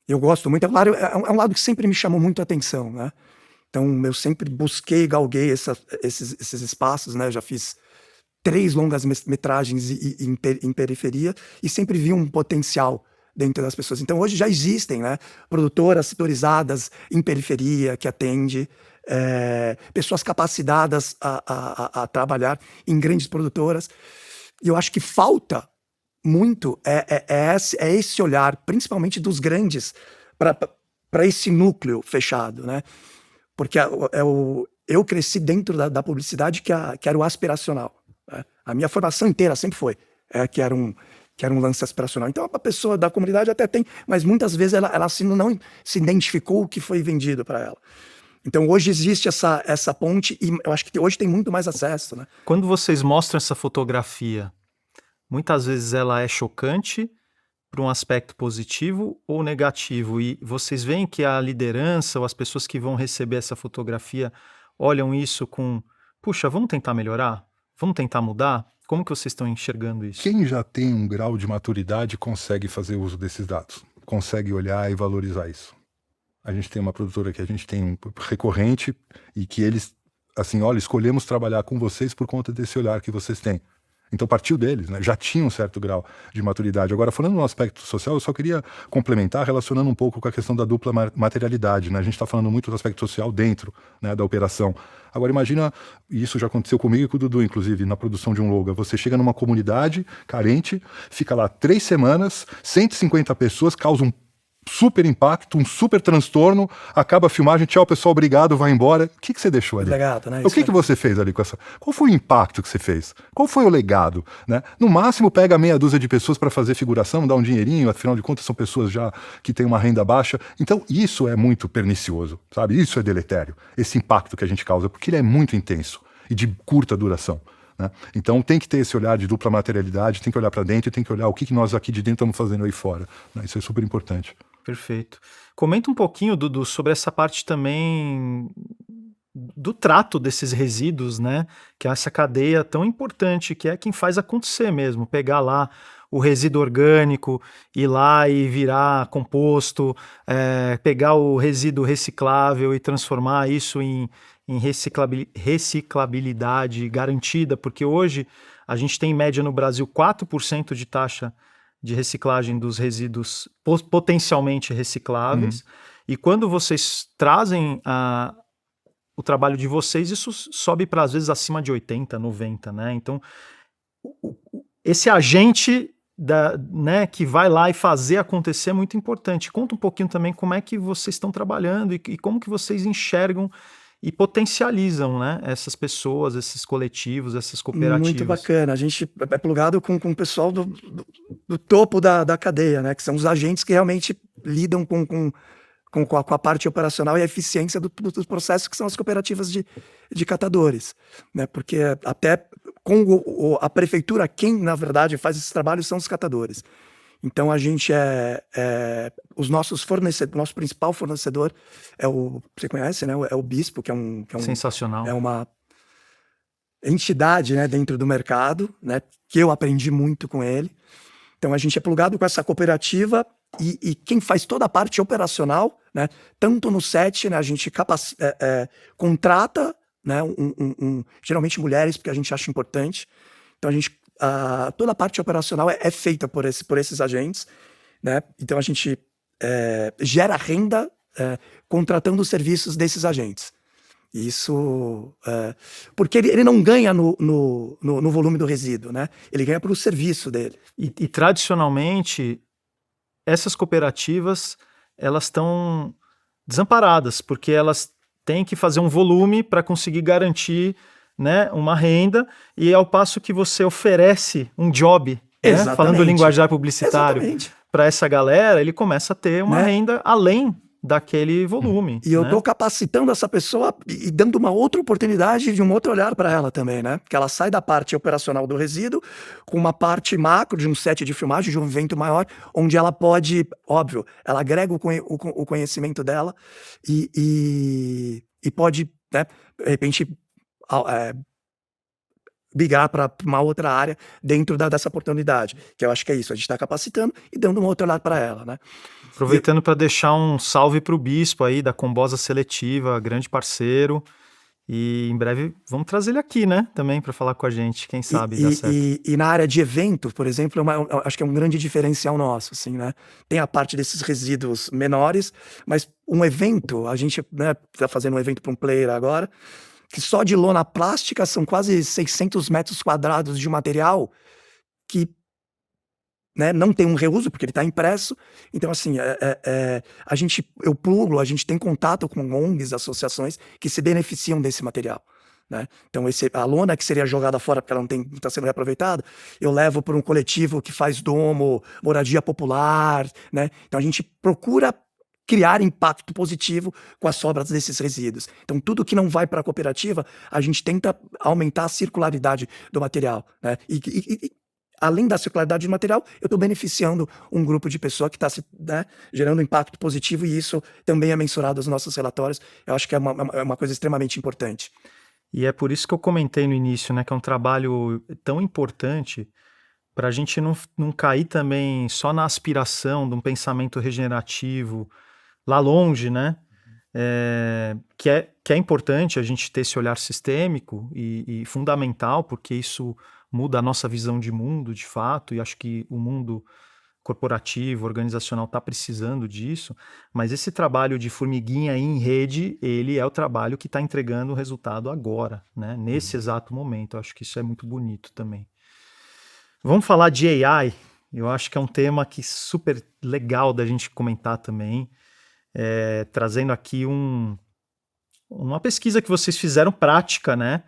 Eu gosto muito, é claro, é um lado que sempre me chamou muito a atenção, né? Então eu sempre busquei, galguei esses espaços, né? Eu já fiz 3 longas metragens em periferia e sempre vi um potencial dentro das pessoas. Então hoje já existem, né, produtoras setorizadas em periferia que atende pessoas capacitadas a trabalhar em grandes produtoras. E eu acho que falta muito esse olhar, principalmente dos grandes, para esse núcleo fechado, né? Porque eu cresci dentro da publicidade que era o aspiracional, né? A minha formação inteira sempre foi que era um lance aspiracional. Então a pessoa da comunidade até tem, mas muitas vezes ela não se identificou o que foi vendido para ela. Então hoje existe essa ponte e eu acho que hoje tem muito mais acesso, né? Quando vocês mostram essa fotografia, muitas vezes ela é chocante para um aspecto positivo ou negativo, e vocês veem que a liderança ou as pessoas que vão receber essa fotografia olham isso com, puxa, vamos tentar melhorar? Vamos tentar mudar? Como que vocês estão enxergando isso? Quem já tem um grau de maturidade consegue fazer uso desses dados, consegue olhar e valorizar isso. A gente tem uma produtora que a gente tem um recorrente e que eles, assim, olha, escolhemos trabalhar com vocês por conta desse olhar que vocês têm. Então partiu deles, né? Já tinha um certo grau de maturidade. Agora, falando no aspecto social, eu só queria complementar, relacionando um pouco com a questão da dupla materialidade, né? A gente está falando muito do aspecto social dentro, né, da operação. Agora imagina, e isso já aconteceu comigo e com o Dudu, inclusive, na produção de um logo. Você chega numa comunidade carente, fica lá 3 semanas, 150 pessoas, causa um super impacto, um super transtorno, acaba a filmagem, tchau pessoal, obrigado, vai embora. O que você deixou ali? Legado, né? O que você fez ali com essa? Qual foi o impacto que você fez? Qual foi o legado, né? No máximo pega meia dúzia de pessoas para fazer figuração, dá um dinheirinho, afinal de contas são pessoas já que têm uma renda baixa. Então isso é muito pernicioso, sabe? Isso é deletério, esse impacto que a gente causa, porque ele é muito intenso e de curta duração, né? Então tem que ter esse olhar de dupla materialidade, tem que olhar para dentro e tem que olhar o que nós aqui de dentro estamos fazendo aí fora, né? Isso é super importante. Perfeito. Comenta um pouquinho, Dudu, sobre essa parte também do trato desses resíduos, né? Que é essa cadeia tão importante, que é quem faz acontecer mesmo. Pegar lá o resíduo orgânico, ir lá e virar composto, pegar o resíduo reciclável e transformar isso em reciclabilidade garantida, porque hoje a gente tem em média no Brasil 4% de taxa de reciclagem dos resíduos potencialmente recicláveis, e quando vocês trazem o trabalho de vocês, isso sobe para às vezes acima de 80, 90, né? Então, esse agente né, que vai lá e fazer acontecer é muito importante. Conta um pouquinho também como é que vocês estão trabalhando e como que vocês enxergam e potencializam, né, essas pessoas, esses coletivos, essas cooperativas. Muito bacana. A gente é plugado com o pessoal do topo da cadeia, né? Que são os agentes que realmente lidam com com a parte operacional e a eficiência dos processos que são as cooperativas de catadores, né? Porque até com a prefeitura, quem na verdade faz esses trabalhos são os catadores. Então a gente os nossos fornecedores, nosso principal fornecedor você conhece, né? É o Bispo, que é um Sensacional. É uma entidade, né, dentro do mercado, né? Que eu aprendi muito com ele. Então a gente é plugado com essa cooperativa e quem faz toda a parte operacional, né? Tanto no set, né? A gente contrata, né? Geralmente mulheres, porque a gente acha importante. Então a gente toda a parte operacional é feita por esses agentes, né? Então a gente gera renda contratando os serviços desses agentes. Isso porque ele não ganha no volume do resíduo, né? Ele ganha pelo serviço dele. E tradicionalmente, essas cooperativas, elas estão desamparadas, porque elas têm que fazer um volume para conseguir garantir, né, uma renda, e ao passo que você oferece um job, né, falando linguajar publicitário, para essa galera, ele começa a ter uma renda além daquele volume. E eu tô capacitando essa pessoa e dando uma outra oportunidade de um outro olhar para ela também, né? Que ela sai da parte operacional do resíduo com uma parte macro de um set de filmagem, de um evento maior, onde ela pode, óbvio, ela agrega o conhecimento dela e pode, né, de repente, migrar para uma outra área dentro dessa oportunidade, que eu acho que é isso, a gente está capacitando e dando um outro olhar para ela, né? Aproveitando para deixar um salve para o Bispo aí, da Combosa Seletiva, grande parceiro, e em breve vamos trazer ele aqui, né, também para falar com a gente, quem sabe dá certo. E na área de evento, por exemplo, acho que é um grande diferencial nosso, assim, né? Tem a parte desses resíduos menores, mas um evento, a gente, né, tá fazendo um evento para um player agora, que só de lona plástica são quase 600 metros quadrados de material que, né, não tem um reuso, porque ele está impresso. Então, assim, a gente tem contato com ONGs, associações, que se beneficiam desse material, né? Então, a lona que seria jogada fora porque ela não está sendo reaproveitada, eu levo para um coletivo que faz domo, moradia popular, né? Então, a gente procura criar impacto positivo com as sobras desses resíduos. Então, tudo que não vai para a cooperativa, a gente tenta aumentar a circularidade do material, né? E além da circularidade do material, eu estou beneficiando um grupo de pessoas que está, né, gerando impacto positivo, e isso também é mensurado nos nossos relatórios. Eu acho que é uma coisa extremamente importante. E é por isso que eu comentei no início, né, que é um trabalho tão importante para a gente não cair também só na aspiração de um pensamento regenerativo lá longe, né? Que é importante a gente ter esse olhar sistêmico e fundamental, porque isso muda a nossa visão de mundo, de fato, e acho que o mundo corporativo, organizacional está precisando disso, mas esse trabalho de formiguinha em rede, ele é o trabalho que está entregando o resultado agora, né? Nesse exato momento. Eu acho que isso é muito bonito também. Vamos falar de AI. Eu acho que é um tema que super legal da gente comentar também, trazendo aqui uma pesquisa que vocês fizeram prática, né?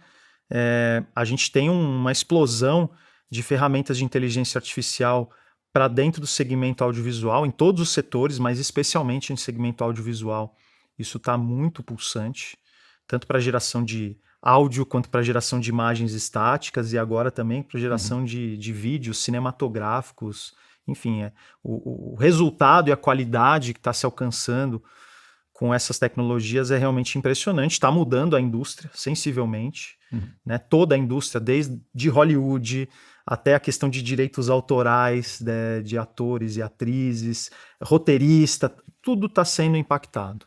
A gente tem uma explosão de ferramentas de inteligência artificial para dentro do segmento audiovisual, em todos os setores, mas especialmente em segmento audiovisual. Isso está muito pulsante, tanto para geração de áudio quanto para geração de imagens estáticas e agora também para geração de vídeos cinematográficos. Enfim, o resultado e a qualidade que está se alcançando com essas tecnologias é realmente impressionante. Está mudando a indústria sensivelmente, né? Toda a indústria, desde Hollywood até a questão de direitos autorais, né, de atores e atrizes, roteirista, tudo está sendo impactado.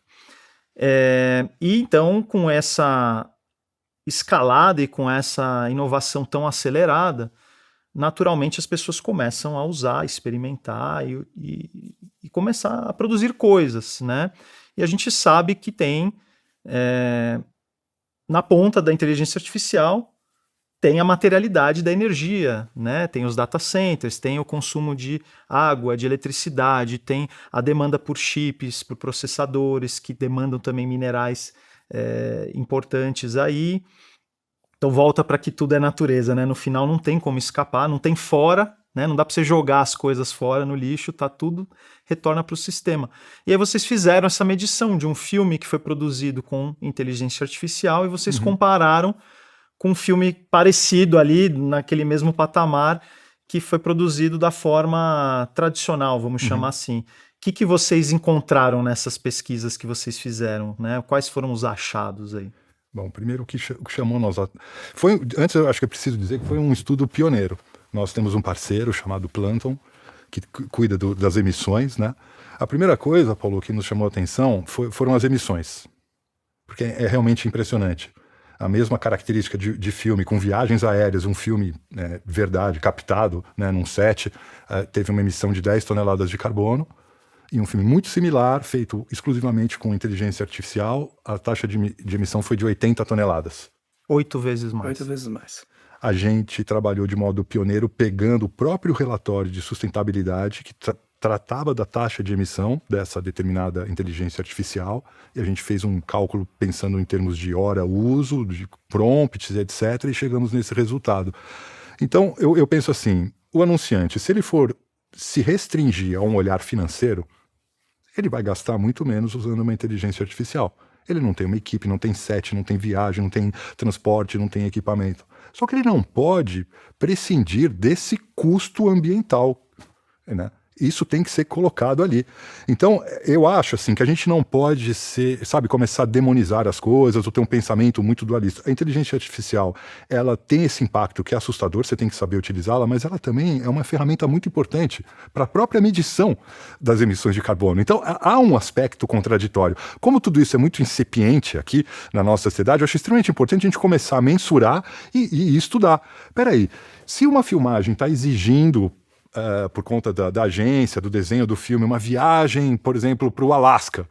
E então, com essa escalada e com essa inovação tão acelerada, naturalmente as pessoas começam a usar, experimentar e começar a produzir coisas, né? E a gente sabe que tem, na ponta da inteligência artificial, tem a materialidade da energia, né? Tem os data centers, tem o consumo de água, de eletricidade, tem a demanda por chips, por processadores, que demandam também minerais importantes aí. Então volta para que tudo é natureza, né? No final não tem como escapar, não tem fora, né? Não dá para você jogar as coisas fora no lixo, tá tudo, retorna para o sistema. E aí vocês fizeram essa medição de um filme que foi produzido com inteligência artificial e vocês compararam com um filme parecido ali, naquele mesmo patamar, que foi produzido da forma tradicional, vamos chamar assim. O que vocês encontraram nessas pesquisas que vocês fizeram, né? Quais foram os achados aí? Bom, primeiro o que chamou nós... Antes eu acho que é preciso dizer que foi um estudo pioneiro. Nós temos um parceiro chamado Planton, que cuida das emissões, né? A primeira coisa, Paulo, que nos chamou a atenção foram as emissões. Porque é realmente impressionante. A mesma característica de filme, com viagens aéreas, um filme verdade, captado, né, num set, teve uma emissão de 10 toneladas de carbono, e um filme muito similar, feito exclusivamente com inteligência artificial, a taxa de emissão foi de 80 toneladas. 8 vezes mais. 8 vezes mais. A gente trabalhou de modo pioneiro, pegando o próprio relatório de sustentabilidade, que tratava da taxa de emissão dessa determinada inteligência artificial, e a gente fez um cálculo pensando em termos de hora-uso, de prompts, etc., e chegamos nesse resultado. Então, eu penso assim, o anunciante, se ele for se restringir a um olhar financeiro, ele vai gastar muito menos usando uma inteligência artificial. Ele não tem uma equipe, não tem set, não tem viagem, não tem transporte, não tem equipamento. Só que ele não pode prescindir desse custo ambiental, né? Isso tem que ser colocado ali. Então, eu acho assim que a gente não pode começar a demonizar as coisas ou ter um pensamento muito dualista. A inteligência artificial, ela tem esse impacto que é assustador, você tem que saber utilizá-la, mas ela também é uma ferramenta muito importante para a própria medição das emissões de carbono. Então, há um aspecto contraditório. Como tudo isso é muito incipiente aqui na nossa sociedade, eu acho extremamente importante a gente começar a mensurar e estudar. Peraí, se uma filmagem está exigindo por conta da agência, do desenho do filme, uma viagem, por exemplo, para o Alasca.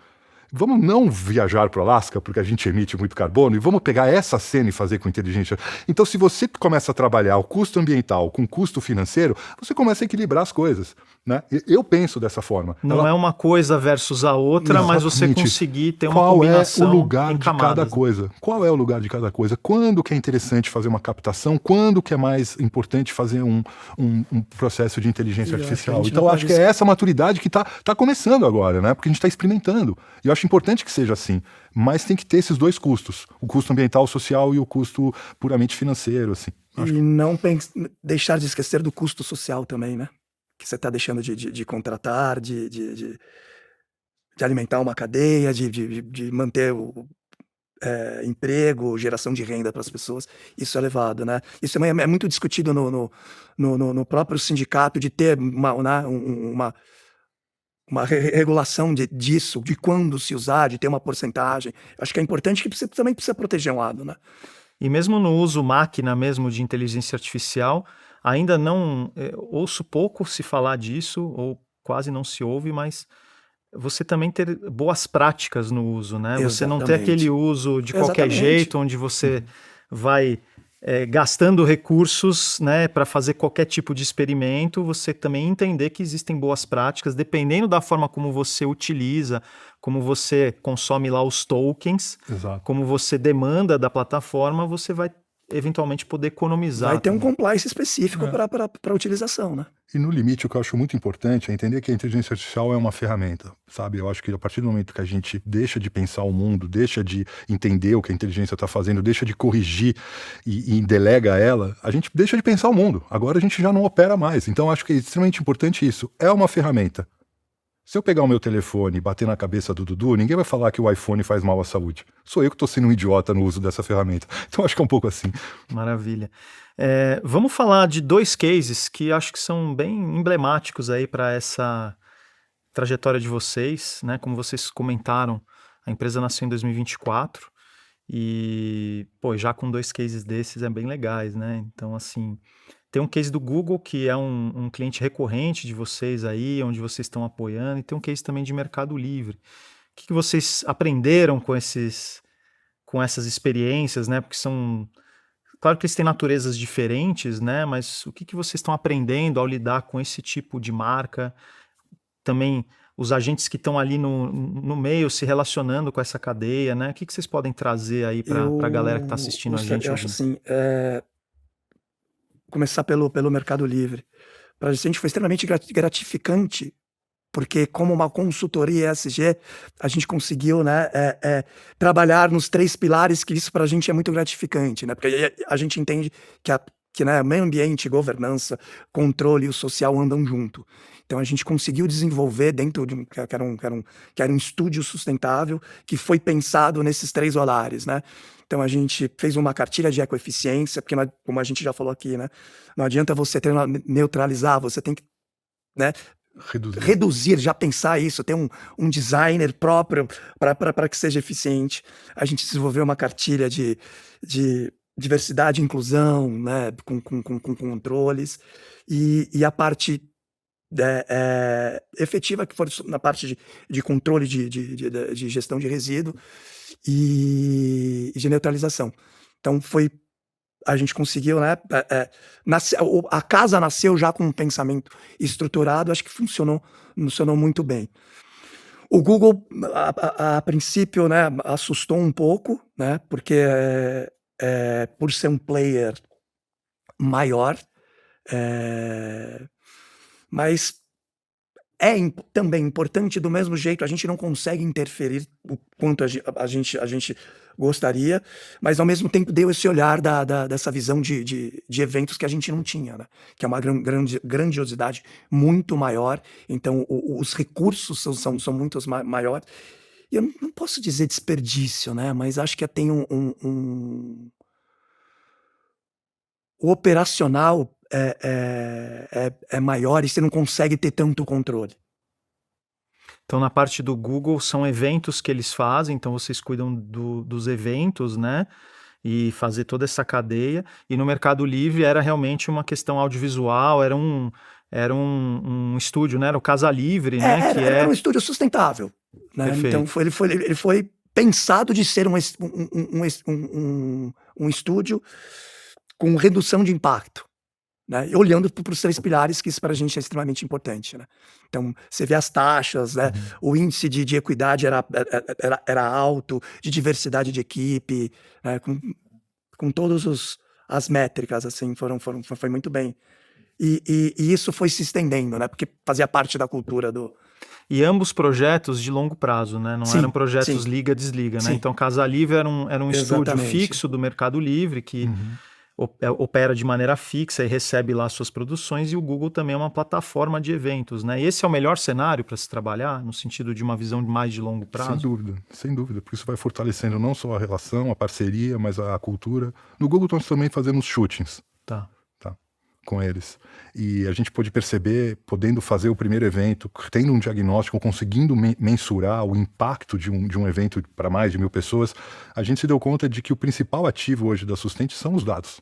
Vamos não viajar para o Alasca, porque a gente emite muito carbono, e vamos pegar essa cena e fazer com inteligência. Então, se você começa a trabalhar o custo ambiental com o custo financeiro, você começa a equilibrar as coisas, né? Eu penso dessa forma. Não é uma coisa versus a outra, mas você conseguir ter uma combinação. Qual é o lugar em de camadas, cada coisa? Qual é o lugar de cada coisa? Quando que é interessante fazer uma captação? Quando que é mais importante fazer um processo de inteligência artificial? Então, acho que é essa maturidade que tá começando agora, né? Porque a gente está experimentando. E eu acho importante que seja assim. Mas tem que ter esses dois custos. O custo ambiental, social e o custo puramente financeiro, assim. E não deixar de esquecer do custo social também, né? Que você está deixando de contratar, de alimentar uma cadeia, de manter o emprego, geração de renda para as pessoas. Isso é elevado, né? Isso também é muito discutido no próprio sindicato, de ter uma regulação disso, de quando se usar, de ter uma porcentagem. Acho que é importante que você também precisa proteger um lado, né? E mesmo no uso máquina mesmo de inteligência artificial, ainda não ouço pouco se falar disso, ou quase não se ouve, mas você também ter boas práticas no uso, né? Exatamente. Você não ter aquele uso de qualquer jeito, onde você vai gastando recursos, né, para fazer qualquer tipo de experimento. Você também entender que existem boas práticas, dependendo da forma como você utiliza, como você consome lá os tokens, Exato. como você demanda da plataforma, você vai eventualmente poder economizar. Vai ter um compliance específico para utilização, né? E no limite, o que eu acho muito importante é entender que a inteligência artificial é uma ferramenta, sabe? Eu acho que a partir do momento que a gente deixa de pensar o mundo, deixa de entender o que a inteligência está fazendo, deixa de corrigir e delega ela, a gente deixa de pensar o mundo. Agora a gente já não opera mais. Então eu acho que é extremamente importante isso. É uma ferramenta. Se eu pegar o meu telefone e bater na cabeça do Dudu, ninguém vai falar que o iPhone faz mal à saúde. Sou eu que estou sendo um idiota no uso dessa ferramenta. Então acho que é um pouco assim. Maravilha. Vamos falar de 2 cases que acho que são bem emblemáticos aí para essa trajetória de vocês, né? Como vocês comentaram, a empresa nasceu em 2024 e, já com 2 cases desses é bem legais, né? Então, assim, tem um case do Google, que é um cliente recorrente de vocês aí, onde vocês estão apoiando, e tem um case também de Mercado Livre. O que vocês aprenderam com essas experiências, né? Porque são... Claro que eles têm naturezas diferentes, né? Mas o que vocês estão aprendendo ao lidar com esse tipo de marca? Também os agentes que estão ali no meio se relacionando com essa cadeia, né? O que vocês podem trazer aí para a galera que está assistindo a gente? Eu acho assim, começar pelo Mercado Livre, para a gente foi extremamente gratificante, porque como uma consultoria ESG, a gente conseguiu, né, trabalhar nos 3 pilares, que isso para a gente é muito gratificante, né? Porque a gente entende que né, meio ambiente, governança, controle e o social andam junto. Então a gente conseguiu desenvolver dentro de que era um estúdio sustentável que foi pensado nesses 3 olares, né? Então a gente fez uma cartilha de ecoeficiência, porque como a gente já falou aqui, né? Não adianta você neutralizar, você tem que, né, reduzir, já pensar isso, ter um designer próprio para que seja eficiente. A gente desenvolveu uma cartilha de diversidade e inclusão, né, com controles, e a parte efetiva, que for na parte de controle de gestão de resíduo e de neutralização. Então a gente conseguiu, né? A casa nasceu já com um pensamento estruturado, acho que funcionou muito bem. O Google, a princípio, né, assustou um pouco, né? Porque por ser um player maior, mas também importante do mesmo jeito. A gente não consegue interferir o quanto a gente gostaria, mas ao mesmo tempo deu esse olhar dessa visão de eventos que a gente não tinha, né? Que é uma grandiosidade muito maior, então os recursos são muito maiores. E eu não posso dizer desperdício, né? Mas acho que tem o operacional é maior e você não consegue ter tanto controle. Então, na parte do Google, são eventos que eles fazem, então vocês cuidam dos eventos, né? E fazer toda essa cadeia. E no Mercado Livre era realmente uma questão audiovisual, era um estúdio, né? Era o Casa Livre, né? Era um estúdio sustentável, né? Perfeito. Então ele foi pensado de ser um estúdio com redução de impacto, né? E olhando para os 3 pilares, que isso para a gente é extremamente importante, né? Então você vê as taxas, né? O índice de equidade era alto, de diversidade de equipe, né? Com todas as métricas, assim, foi muito bem. E isso foi se estendendo, né? Porque fazia parte da cultura do... E ambos projetos de longo prazo, né? Não eram projetos liga-desliga, né? Então, Casa Livre era um estúdio fixo do Mercado Livre que opera de maneira fixa e recebe lá suas produções, e o Google também é uma plataforma de eventos, né? E esse é o melhor cenário para se trabalhar, no sentido de uma visão mais de longo prazo? Sem dúvida, porque isso vai fortalecendo não só a relação, a parceria, mas a cultura. No Google nós também fazemos shootings. Tá. Com eles. E a gente pôde perceber, podendo fazer o primeiro evento, tendo um diagnóstico, conseguindo mensurar o impacto de um evento para mais de 1.000 pessoas, a gente se deu conta de que o principal ativo hoje da Sustente são os dados.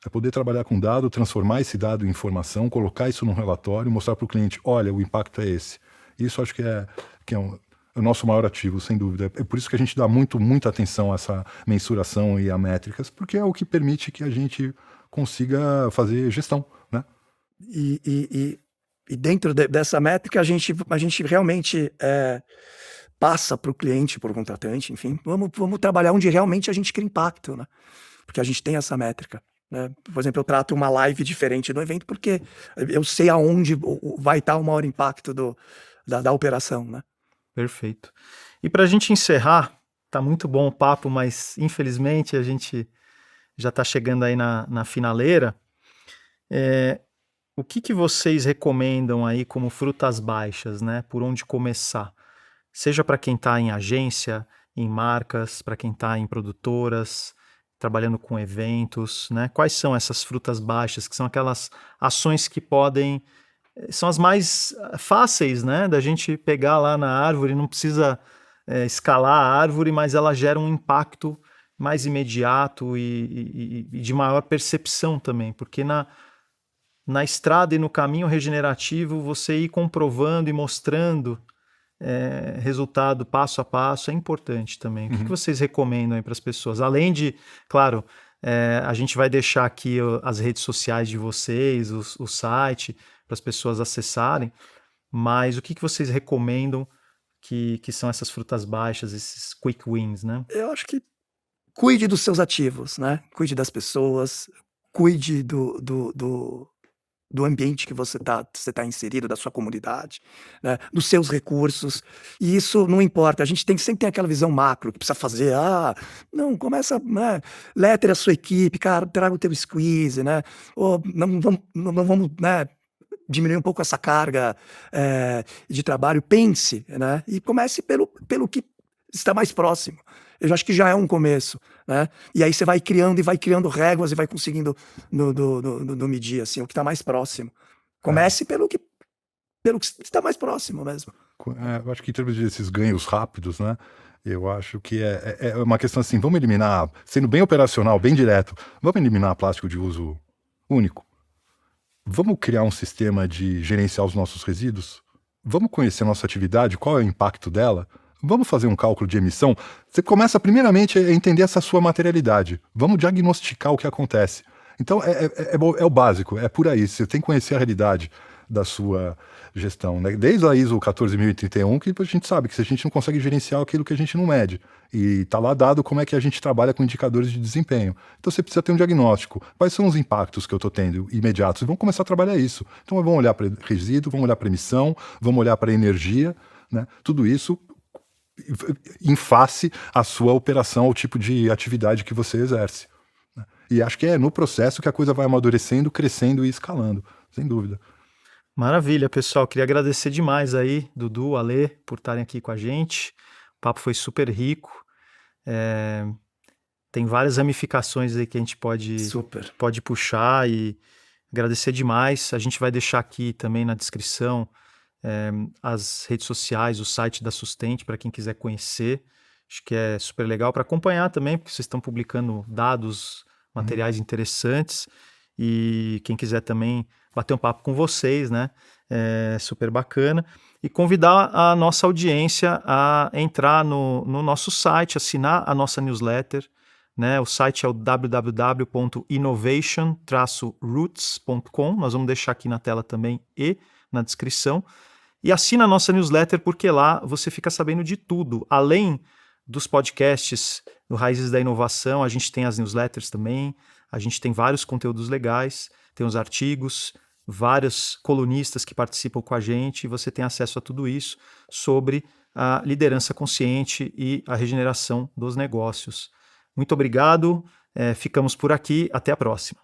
É poder trabalhar com dado, transformar esse dado em informação, colocar isso num relatório, mostrar para o cliente, olha, o impacto é esse. Isso acho que é o nosso maior ativo, sem dúvida. É por isso que a gente dá muita atenção a essa mensuração e a métricas, porque é o que permite que a gente consiga fazer gestão, né? E dentro dessa métrica, a gente realmente passa para o cliente, para o contratante, enfim, vamos trabalhar onde realmente a gente cria impacto, né? Porque a gente tem essa métrica, né? Por exemplo, eu trato uma live diferente do evento porque eu sei aonde vai estar o maior impacto da operação, né? Perfeito. E para a gente encerrar, tá muito bom o papo, mas infelizmente a gente já está chegando aí na finaleira. O que vocês recomendam aí como frutas baixas, né? Por onde começar? Seja para quem está em agência, em marcas, para quem está em produtoras, trabalhando com eventos, né? Quais são essas frutas baixas, que são aquelas ações que são as mais fáceis, né? Da gente pegar lá na árvore, não precisa escalar a árvore, mas ela gera um impacto mais imediato e de maior percepção também, porque na estrada e no caminho regenerativo, você ir comprovando e mostrando resultado passo a passo é importante também. O que vocês recomendam aí para as pessoas? Além de, claro, a gente vai deixar aqui as redes sociais de vocês, o site, para as pessoas acessarem, mas o que vocês recomendam que são essas frutas baixas, esses quick wins, né? Eu acho que cuide dos seus ativos, né? Cuide das pessoas, cuide do ambiente que você tá inserido, da sua comunidade, né, dos seus recursos. E isso não importa. A gente sempre tem aquela visão macro que precisa fazer. Não, começa, né, letre a sua equipe, cara, traga o teu squeeze, né? Ou não vamos, né, diminuir um pouco essa carga de trabalho. Pense, né? E comece pelo que está mais próximo. Eu acho que já é um começo, né? E aí você vai criando réguas e vai conseguindo no medir, assim, o que está mais próximo. Comece pelo que está mais próximo mesmo. Eu acho que em termos desses ganhos rápidos, né? Eu acho que é uma questão assim, vamos eliminar, sendo bem operacional, bem direto, vamos eliminar plástico de uso único? Vamos criar um sistema de gerenciar os nossos resíduos? Vamos conhecer a nossa atividade, qual é o impacto dela? Vamos fazer um cálculo de emissão? Você começa primeiramente a entender essa sua materialidade. Vamos diagnosticar o que acontece. Então é o básico, é por aí. Você tem que conhecer a realidade da sua gestão, né? Desde a ISO 14031, que a gente sabe que se a gente não consegue gerenciar aquilo que a gente não mede. E está lá dado como é que a gente trabalha com indicadores de desempenho. Então você precisa ter um diagnóstico. Quais são os impactos que eu estou tendo imediatos? E vamos começar a trabalhar isso. Então vamos olhar para resíduo, vamos olhar para emissão, vamos olhar para energia, né? Tudo isso em face à sua operação, ao tipo de atividade que você exerce. Né? E acho que é no processo que a coisa vai amadurecendo, crescendo e escalando, sem dúvida. Maravilha, pessoal. Queria agradecer demais aí, Dudu, Alê, por estarem aqui com a gente. O papo foi super rico. Tem várias ramificações aí que a gente pode puxar e agradecer demais. A gente vai deixar aqui também na descrição as redes sociais, o site da Sustente, para quem quiser conhecer. Acho que é super legal para acompanhar também, porque vocês estão publicando dados, materiais interessantes. E quem quiser também bater um papo com vocês, né? É super bacana. E convidar a nossa audiência a entrar no nosso site, assinar a nossa newsletter. Né? O site é o www.innovation-roots.com. Nós vamos deixar aqui na tela também e na descrição. E assina a nossa newsletter, porque lá você fica sabendo de tudo. Além dos podcasts do Raízes da Inovação, a gente tem as newsletters também, a gente tem vários conteúdos legais, tem os artigos, vários colunistas que participam com a gente, e você tem acesso a tudo isso sobre a liderança consciente e a regeneração dos negócios. Muito obrigado, ficamos por aqui, até a próxima.